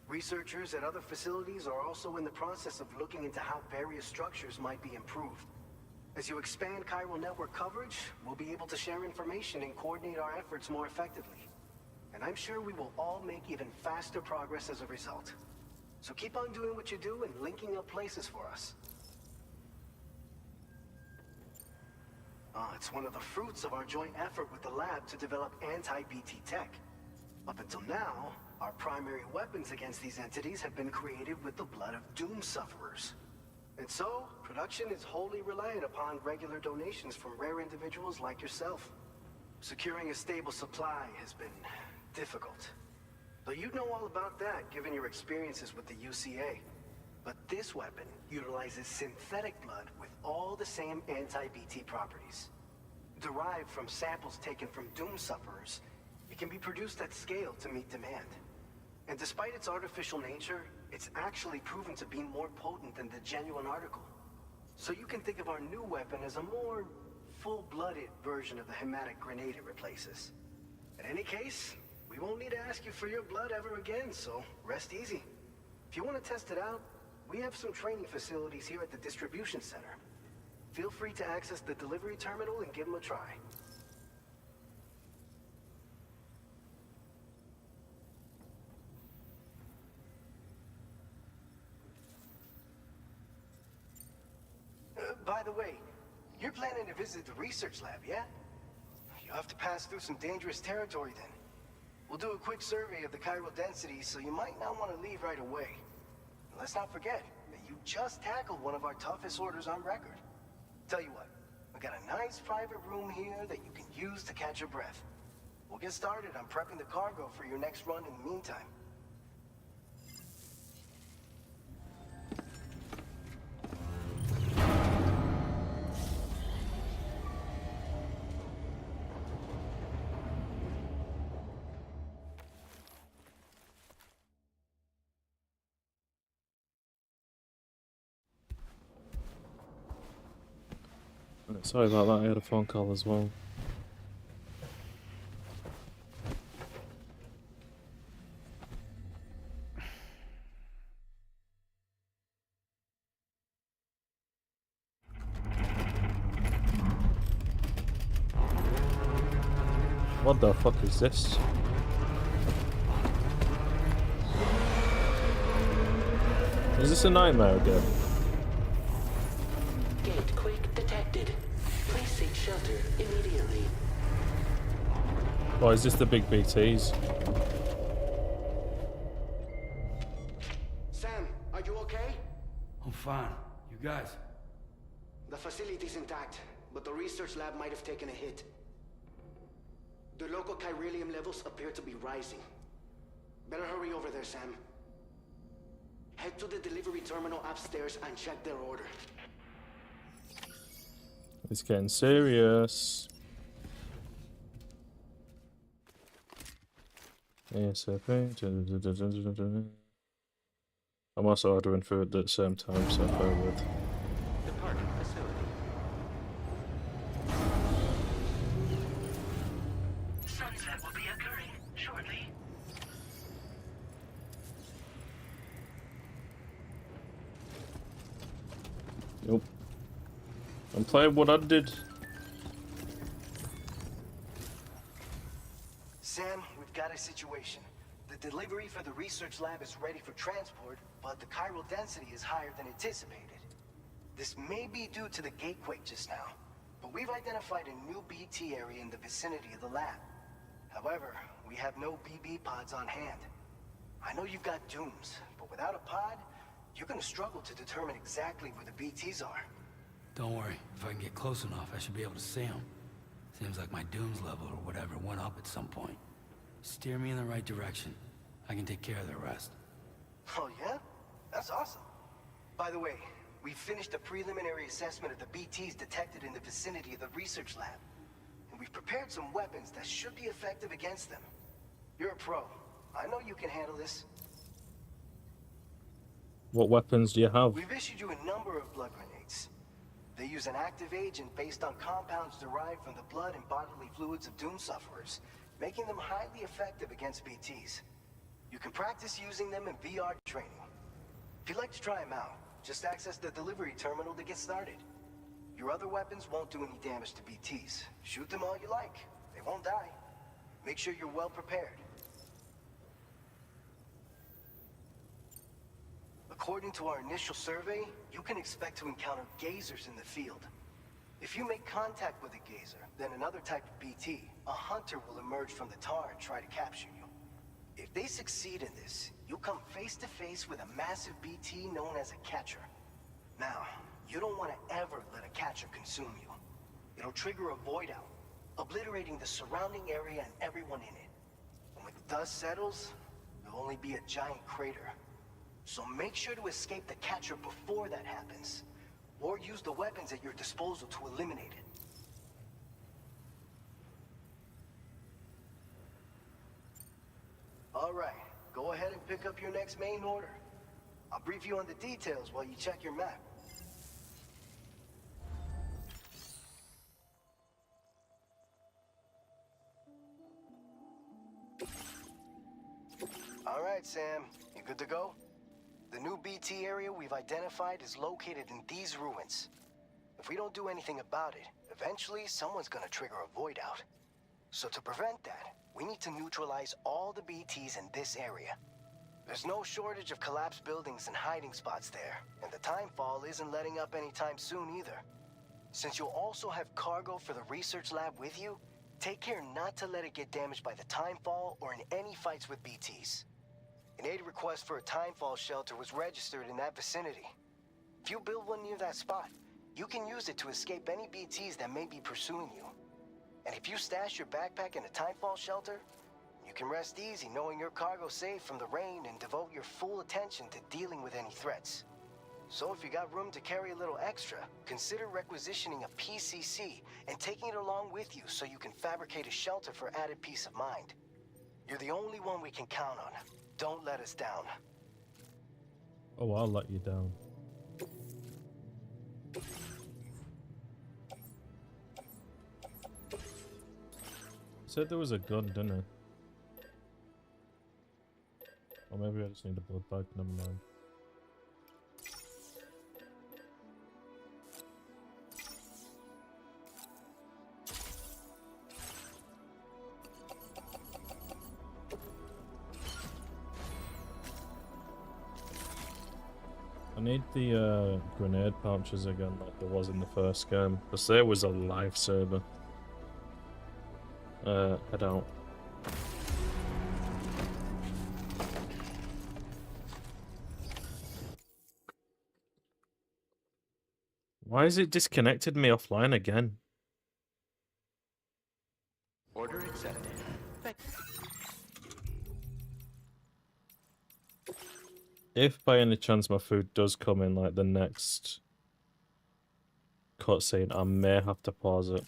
Researchers at other facilities are also in the process of looking into how various structures might be improved. As you expand chiral network coverage, we'll be able to share information and coordinate our efforts more effectively. And I'm sure we will all make even faster progress as a result. So keep on doing what you do and linking up places for us. It's one of the fruits of our joint effort with the lab to develop anti-BT tech. Up until now, our primary weapons against these entities have been created with the blood of doom sufferers. And so, production is wholly reliant upon regular donations from rare individuals like yourself. Securing a stable supply has been difficult. Though you'd know all about that, given your experiences with the UCA. But this weapon utilizes synthetic blood with all the same anti-BT properties. Derived from samples taken from doom sufferers, it can be produced at scale to meet demand. And despite its artificial nature, it's actually proven to be more potent than the genuine article. So you can think of our new weapon as a more full-blooded version of the hematic grenade it replaces. In any case, we won't need to ask you for your blood ever again, so rest easy. If you want to test it out, we have some training facilities here at the distribution center. Feel free to access the delivery terminal and give them a try. By the way, you're planning to visit the research lab, yeah? You'll have to pass through some dangerous territory then. We'll do a quick survey of the chiral density, so you might not want to leave right away. And let's not forget that you just tackled one of our toughest orders on record. Tell you what, we got a nice private room here that you can use to catch your breath. We'll get started on prepping the cargo for your next run in the meantime. Sorry about that, I had a phone call as well. What the fuck is this? Is this a nightmare again? Gate quake detected. Please seek shelter immediately. Or is this the big BTs? Sam, are you okay? I'm fine. You guys? The facility's intact, but the research lab might have taken a hit. The local chiralium levels appear to be rising. Better hurry over there, Sam. Head to the delivery terminal upstairs and check their order. It's getting serious. ASAP. I'm also ordering food at the same time, so bear with. Departing facility. Sunset will be occurring shortly. Nope. I'm playing what I did. Sam, we've got a situation. The delivery for the research lab is ready for transport, but the chiral density is higher than anticipated. This may be due to the gatequake just now, but we've identified a new BT area in the vicinity of the lab. However, we have no BB pods on hand. I know you've got dooms, but without a pod, you're gonna struggle to determine exactly where the BTs are. Don't worry. If I can get close enough, I should be able to see them. Seems like my dooms level or whatever went up at some point. Steer me in the right direction. I can take care of the rest. Oh yeah? That's awesome. By the way, we finished a preliminary assessment of the BTs detected in the vicinity of the research lab. And we've prepared some weapons that should be effective against them. You're a pro. I know you can handle this. What weapons do you have? We've issued you a number of blood grenades. They use an active agent based on compounds derived from the blood and bodily fluids of doom sufferers, making them highly effective against BTs. You can practice using them in VR training. If you'd like to try them out, just access the delivery terminal to get started. Your other weapons won't do any damage to BTs. Shoot them all you like. They won't die. Make sure you're well prepared. According to our initial survey, you can expect to encounter gazers in the field. If you make contact with a gazer, then another type of BT, a hunter will emerge from the tar and try to capture you. If they succeed in this, you'll come face to face with a massive BT known as a catcher. Now, you don't want to ever let a catcher consume you. It'll trigger a void out, obliterating the surrounding area and everyone in it. And when the dust settles, there'll only be a giant crater. So make sure to escape the catcher before that happens, or use the weapons at your disposal to eliminate it. All right, go ahead and pick up your next main order. I'll brief you on the details while you check your map. All right, Sam, you good to go? The new BT area we've identified is located in these ruins. If we don't do anything about it, eventually someone's gonna trigger a void out. So to prevent that, we need to neutralize all the BTs in this area. There's no shortage of collapsed buildings and hiding spots there, and the timefall isn't letting up anytime soon either. Since you'll also have cargo for the research lab with you, take care not to let it get damaged by the timefall or in any fights with BTs. An aid request for a timefall shelter was registered in that vicinity. If you build one near that spot, you can use it to escape any BTs that may be pursuing you. And if you stash your backpack in a timefall shelter, you can rest easy knowing your cargo's safe from the rain and devote your full attention to dealing with any threats. So if you got room to carry a little extra, consider requisitioning a PCC and taking it along with you so you can fabricate a shelter for added peace of mind. You're the only one we can count on. Don't let us down. Oh, I'll let you down. Said there was a gun, didn't it? Or maybe I just need a blood bag, never mind. need the grenade pouches again like there was in the first game. Because there was a lifesaver. Head out. Why is it disconnected me offline again? Order accepted. If by any chance my food does come in like the next cutscene, I may have to pause it.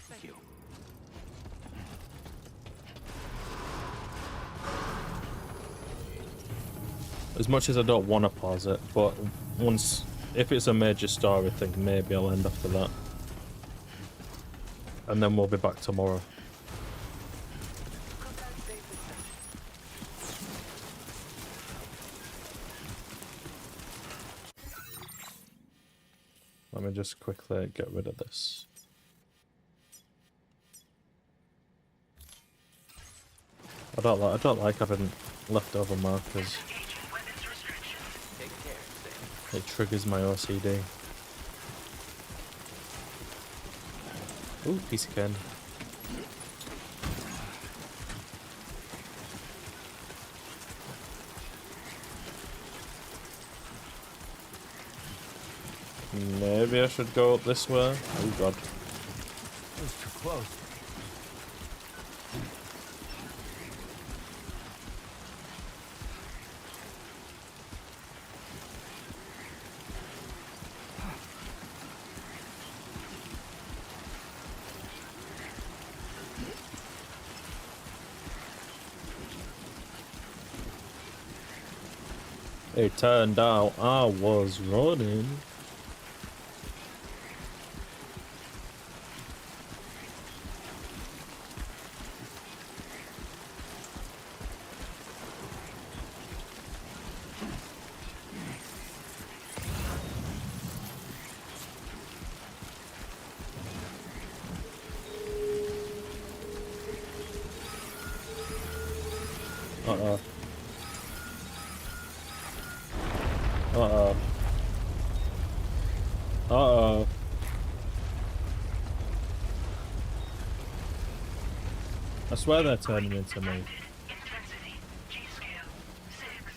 Thank you. As much as I don't want to pause it, but if it's a major story thing, maybe I'll end after that. And then we'll be back tomorrow. Let me just quickly get rid of this. I don't like having leftover markers. It triggers my OCD. Ooh, piece of candy. Maybe I should go up this way. Oh god. That was too close. It turned out I was running. Uh-oh. Uh-oh. Uh-oh. I swear they're turning into me. Intensity, G-scale, 6.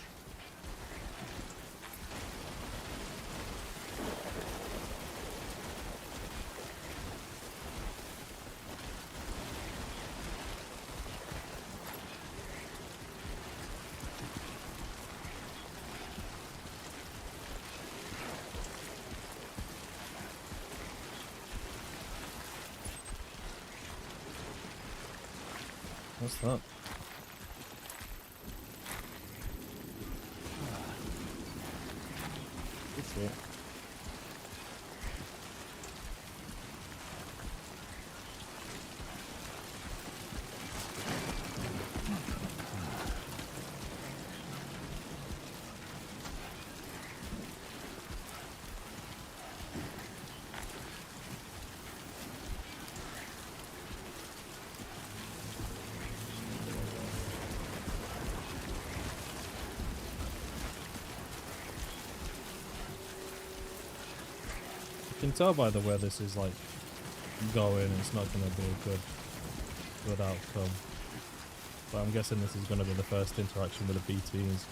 What's that? It's it. You can tell by the way this is like going, it's not going to be a good outcome. But I'm guessing this is going to be the first interaction with the BTs.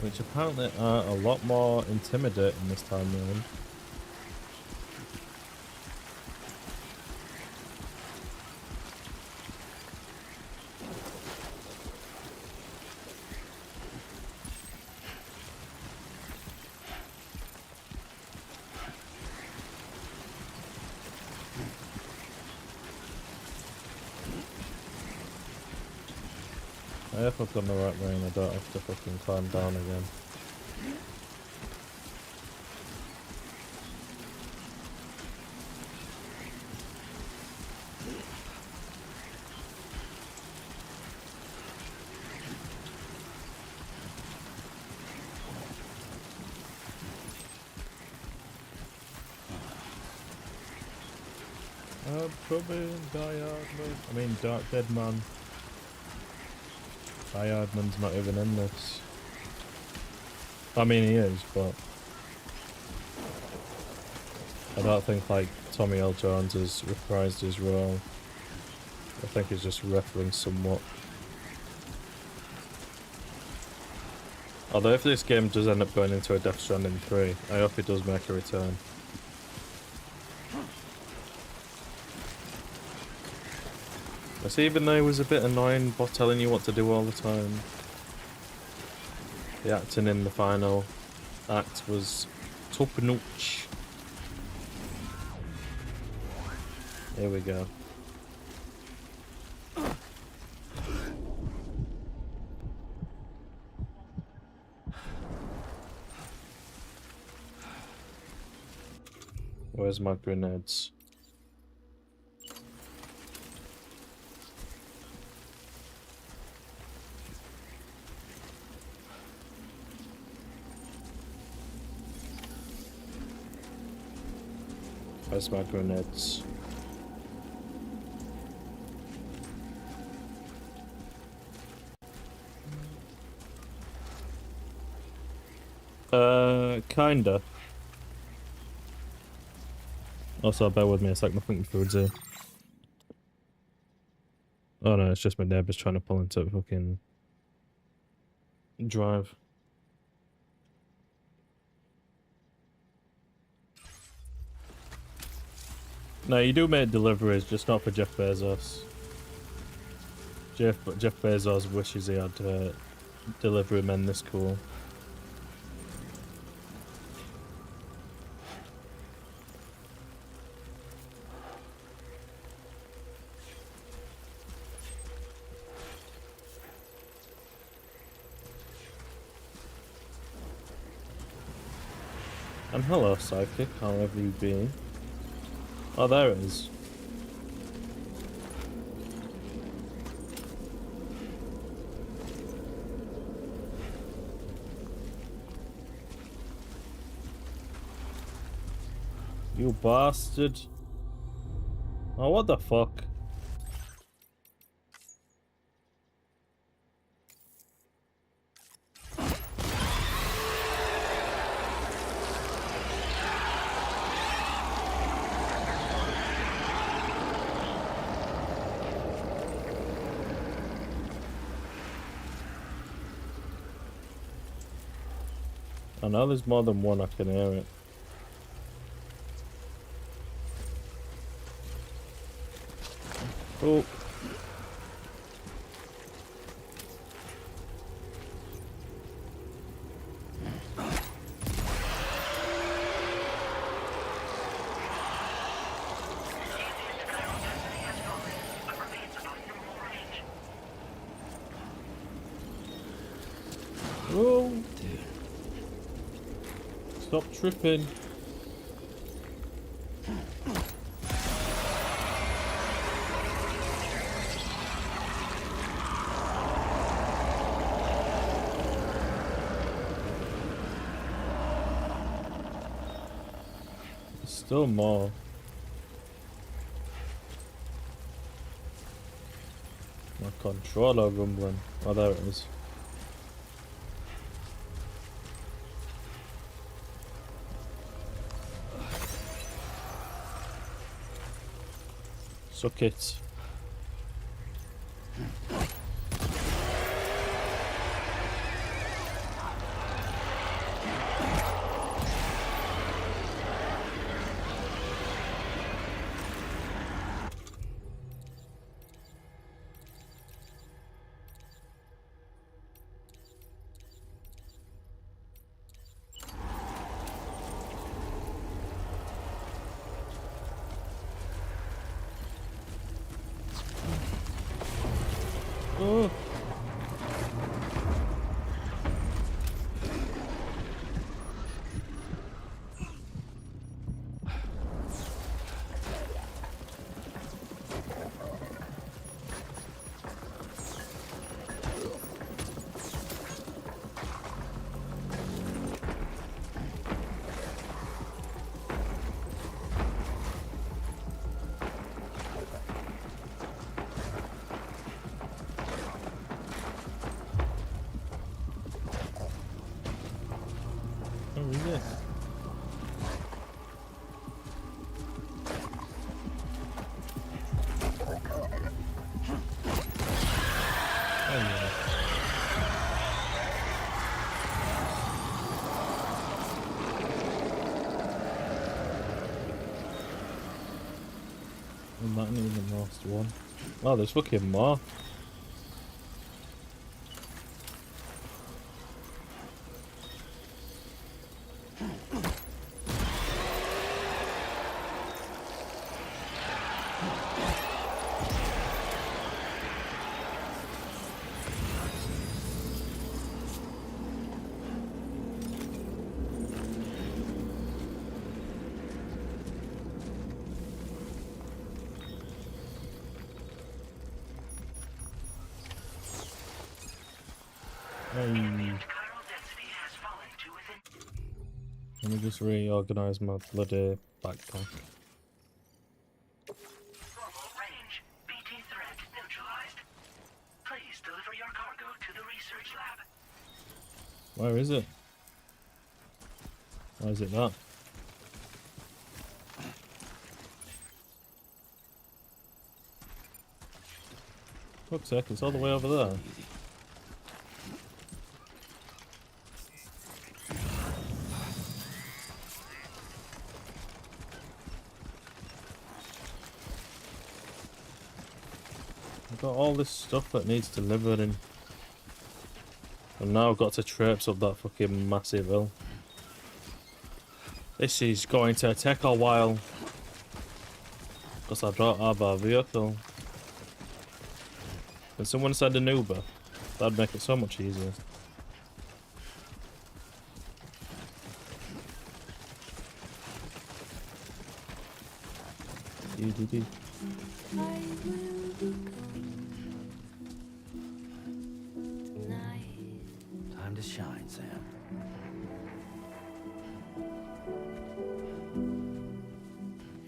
Which apparently are a lot more intimidating this time round. If I've gone the right way and I don't have to fucking climb down again. I'm coming, Diardman. I mean, Dark Dead Man. Diardman's not even in this. I mean, he is, but I don't think, like, Tommy L. Jones has reprised his role. I think he's just referenced somewhat. Although if this game does end up going into a Death Stranding 3, I hope it does make a return. Because even though it was a bit annoying, but telling you what to do all the time, the acting in the final act was top notch. Here we go. Where's my grenades? Where's my grenades? Kinda. Also, bear with me, it's like nothing food's here. Oh no, it's just my neighbours trying to pull into a fucking drive. No, you do make deliveries, just not for Jeff Bezos. Jeff Bezos wishes he had delivery men this cool. And hello, Psychic, how have you been? Oh, there it is. You bastard. Oh, what the fuck? I know there's more than one, I can hear it. Oh. Oh. Dude. Stop tripping. Still more. My controller rumbling. Oh, there it is. Suck it. Oh, is it? Oh, yeah. And that ain't even the last one. Oh, there's fucking more. Let me just reorganize my bloody backpack. Normal range. BT threat neutralized. Please deliver your cargo to the research lab. Where is it? Why is it that? Fuck's sake, it's all the way over there. I've got all this stuff that needs delivering. And now I've got to traipse up that fucking massive hill. This is going to take a while. Because I don't have a vehicle. Can someone send an Uber? That'd make it so much easier. Dee. Time to shine, Sam.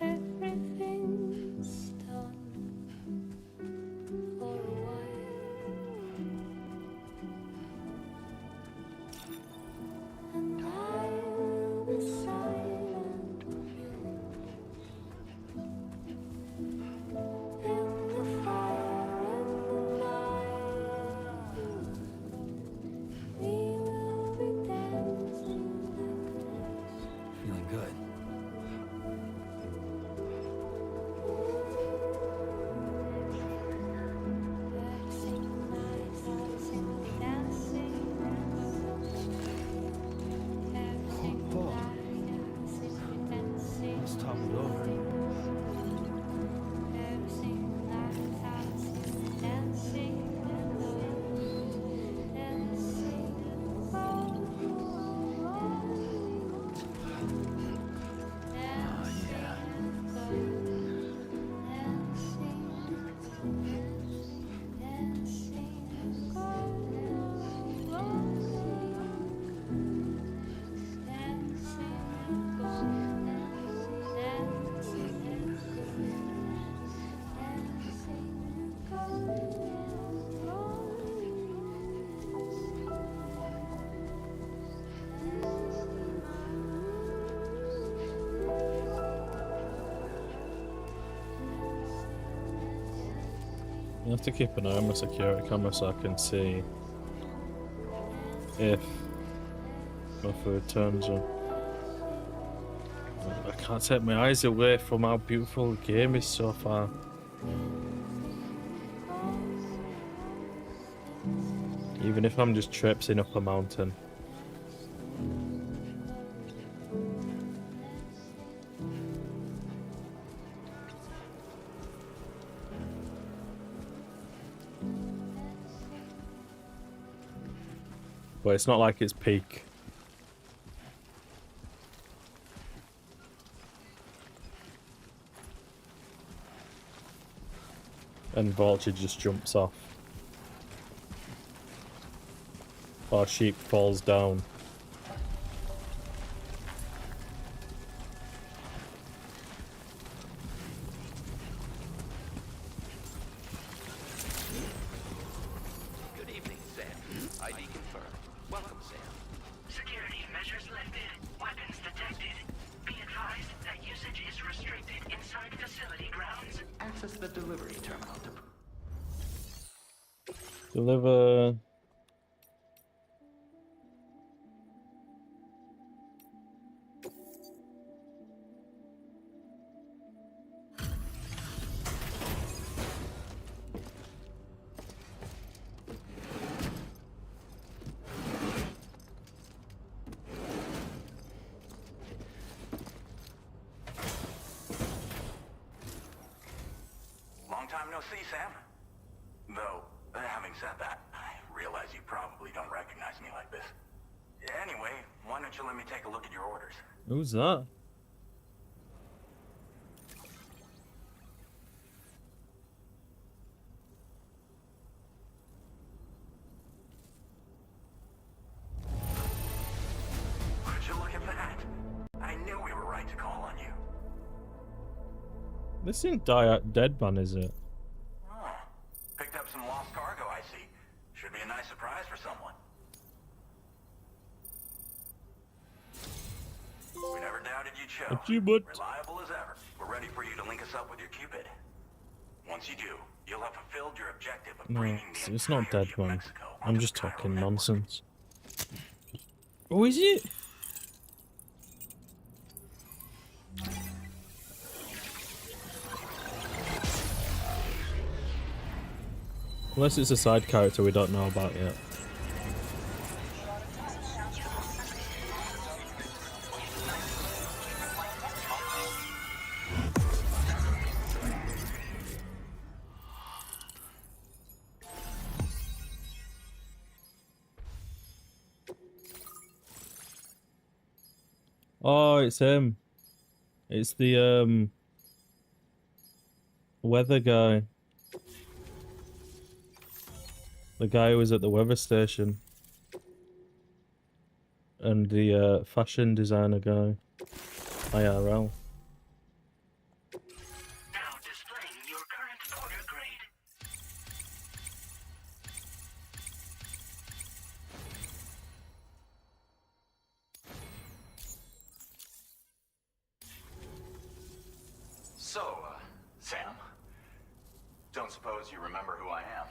Everything's done for a while, and I will be silent with you in the fire and the night. We will be dancing like this. Feeling good. Let's talk it over. You have to keep an eye on my security camera so I can see if my food turns up. I can't take my eyes away from how beautiful the game is so far. Even if I'm just traipsing up a mountain. But it's not like it's peak. And Vulture just jumps off. Or Sheep falls down. Good evening, Sam. ID confirmed. Welcome, Sam. Security measures lifted. Deliver. Long time no see, Sam. Though, having said that, I realize you probably don't recognize me like this. Anyway, why don't you let me take a look at your orders? Who's that? Would you look at that? I knew we were right to call on you. This isn't Deadman, is it? Oh, picked up some lost cargo, I see. Should be a nice surprise for someone. We never doubted you'd show. Reliable as ever. We're ready for you to link us up with your Cupid. Once you do, you'll have fulfilled your objective of No, bringing it's not entirety of Deadman. Mexico I'm just talking nonsense. Oh, is it? Unless it's a side character we don't know about yet. Oh, it's him. It's the weather guy. The guy who was at the weather station. And the fashion designer guy. IRL. Now displaying your current order grade. So, Sam, don't suppose you remember who I am?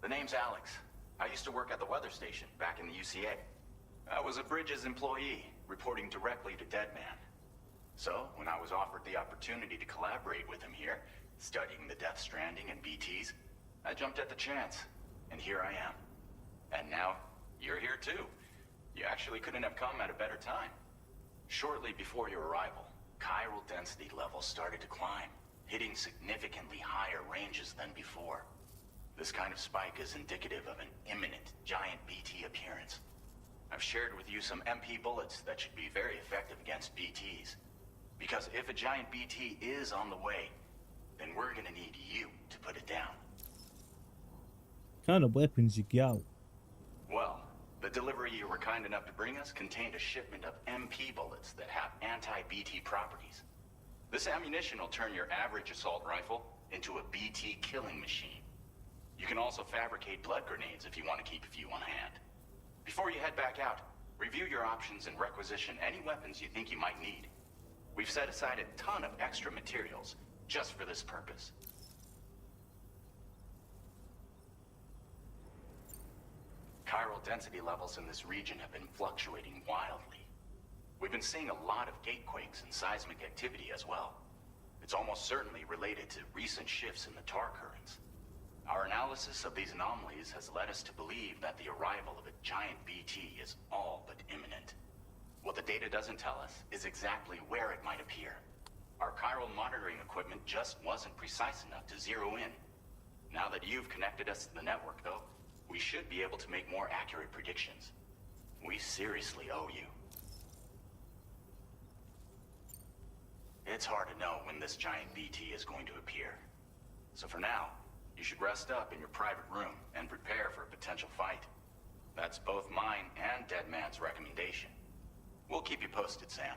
The name's Alex. I used to work at the weather station back in the UCA. I was a Bridges employee, reporting directly to Deadman. So, when I was offered the opportunity to collaborate with him here, studying the Death Stranding and BTs, I jumped at the chance, and here I am. And now, you're here too. You actually couldn't have come at a better time. Shortly before your arrival, chiral density levels started to climb, hitting significantly higher ranges than before. This kind of spike is indicative of an imminent giant BT appearance. I've shared with you some MP bullets that should be very effective against BTs. Because if a giant BT is on the way, then we're gonna need you to put it down. What kind of weapons you got? Well, the delivery you were kind enough to bring us contained a shipment of MP bullets that have anti-BT properties. This ammunition will turn your average assault rifle into a BT killing machine. You can also fabricate blood grenades if you want to keep a few on hand. Before you head back out, review your options and requisition any weapons you think you might need. We've set aside a ton of extra materials just for this purpose. Chiral density levels in this region have been fluctuating wildly. We've been seeing a lot of gatequakes and seismic activity as well. It's almost certainly related to recent shifts in the tar currents. Our analysis of these anomalies has led us to believe that the arrival of a giant BT is all but imminent. What the data doesn't tell us is exactly where it might appear. Our chiral monitoring equipment just wasn't precise enough to zero in. Now that you've connected us to the network, though, we should be able to make more accurate predictions. We seriously owe you. It's hard to know when this giant BT is going to appear. So for now, you should rest up in your private room and prepare for a potential fight. That's both mine and Deadman's recommendation. We'll keep you posted, Sam.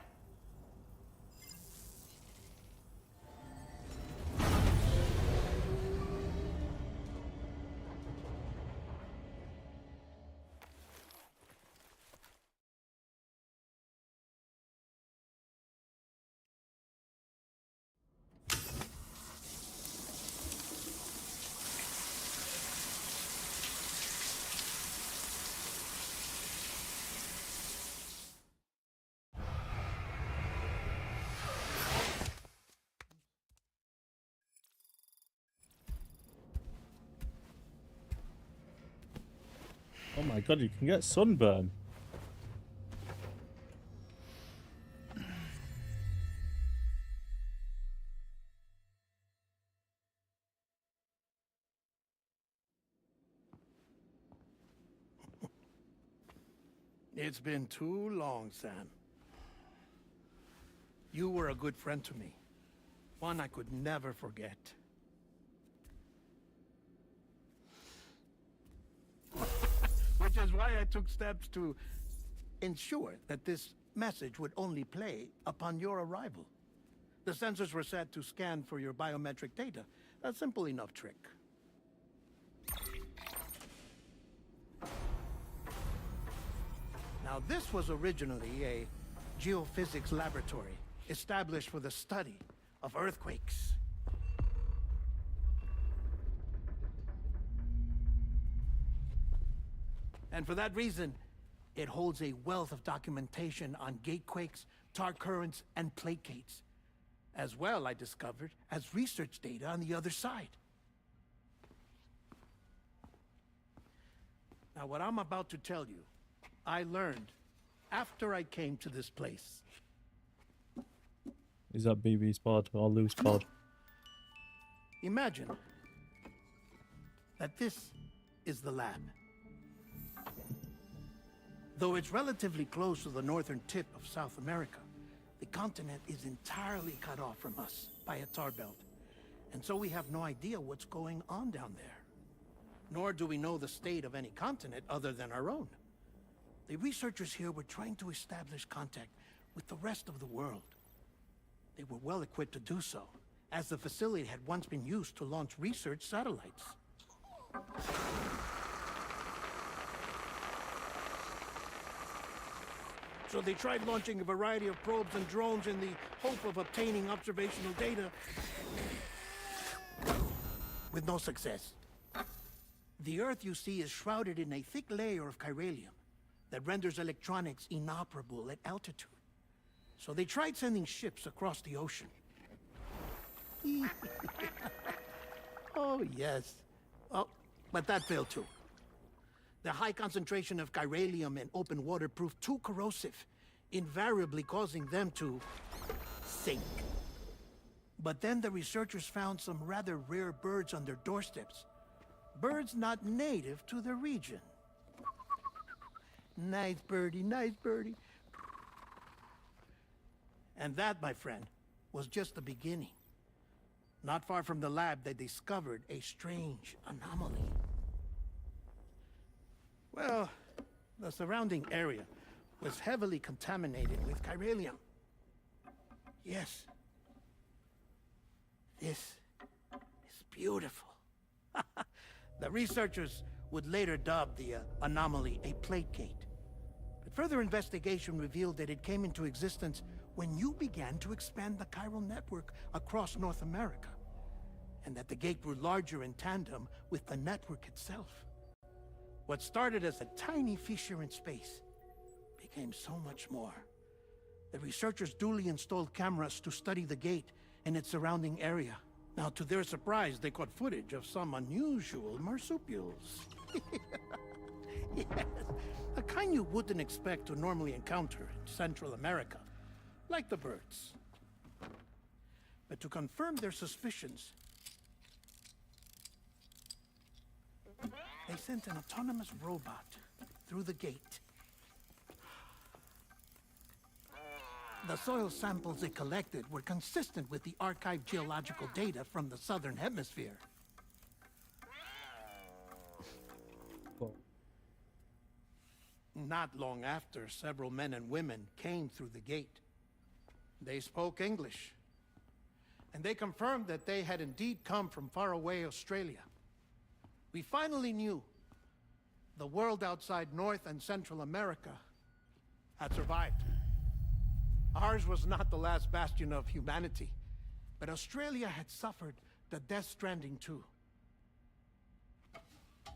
Oh my god, you can get sunburn. It's been too long, Sam. You were a good friend to me. One I could never forget. Which is why I took steps to ensure that this message would only play upon your arrival. The sensors were set to scan for your biometric data. A simple enough trick. Now, this was originally a geophysics laboratory established for the study of earthquakes. And for that reason, it holds a wealth of documentation on gatequakes, tar currents, and placates. As well, I discovered, as research data on the other side. Now, what I'm about to tell you, I learned after I came to this place. Is that BB's pod or Lou's pod? Imagine that this is the lab. Though it's relatively close to the northern tip of South America, the continent is entirely cut off from us by a tar belt. And so we have no idea what's going on down there. Nor do we know the state of any continent other than our own. The researchers here were trying to establish contact with the rest of the world. They were well equipped to do so, as the facility had once been used to launch research satellites. So they tried launching a variety of probes and drones in the hope of obtaining observational data, with no success. The Earth, you see, is shrouded in a thick layer of chiralium that renders electronics inoperable at altitude. So they tried sending ships across the ocean. Oh, yes. Oh, but that failed too. The high concentration of chiralium in open water proved too corrosive, invariably causing them to sink. But then the researchers found some rather rare birds on their doorsteps. Birds not native to the region. Nice birdie, nice birdie. And that, my friend, was just the beginning. Not far from the lab, they discovered a strange anomaly. Well, the surrounding area was heavily contaminated with chiralium. Yes. This is beautiful. The researchers would later dub the anomaly a placate. But further investigation revealed that it came into existence when you began to expand the chiral network across North America, and that the gate grew larger in tandem with the network itself. What started as a tiny fissure in space became so much more. The researchers duly installed cameras to study the gate and its surrounding area. Now, to their surprise, they caught footage of some unusual marsupials. Yes, a kind you wouldn't expect to normally encounter in Central America, like the birds. But to confirm their suspicions, they sent an autonomous robot through the gate. The soil samples it collected were consistent with the archived geological data from the southern hemisphere. Not long after, several men and women came through the gate. They spoke English, and they confirmed that they had indeed come from faraway Australia. We finally knew the world outside North and Central America had survived. Ours was not the last bastion of humanity, but Australia had suffered the death stranding too.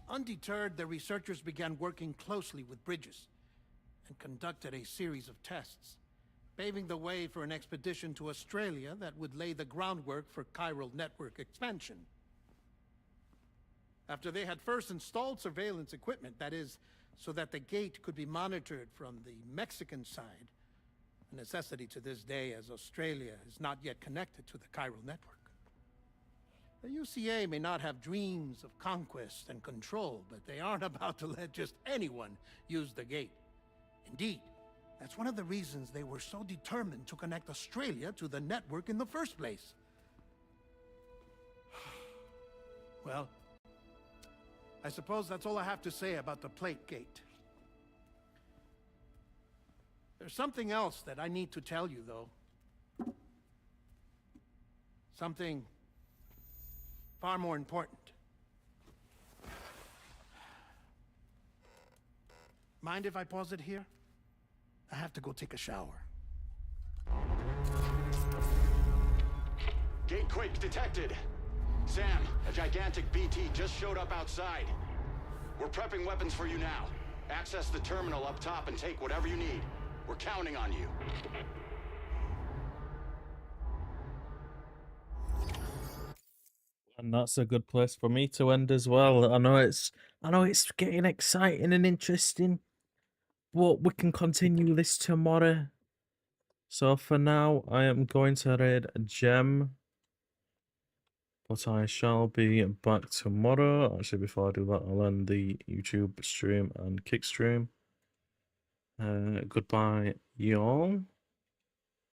Undeterred, the researchers began working closely with Bridges and conducted a series of tests, paving the way for an expedition to Australia that would lay the groundwork for chiral network expansion. After they had first installed surveillance equipment, that is, so that the gate could be monitored from the Mexican side, a necessity to this day as Australia is not yet connected to the chiral network. The UCA may not have dreams of conquest and control, but they aren't about to let just anyone use the gate. Indeed, that's one of the reasons they were so determined to connect Australia to the network in the first place. Well, I suppose that's all I have to say about the plate gate. There's something else that I need to tell you, though. Something far more important. Mind if I pause it here? I have to go take a shower. Gate quake detected. Sam, a gigantic BT just showed up outside. We're prepping weapons for you now. Access the terminal up top and take whatever you need. We're counting on you. And that's a good place for me to end as well. I know it's getting exciting and interesting, but we can continue this tomorrow. So for now, I am going to raid a gem, but I shall be back tomorrow. Actually, before I do that, I'll end the YouTube stream and kick stream. Goodbye, y'all.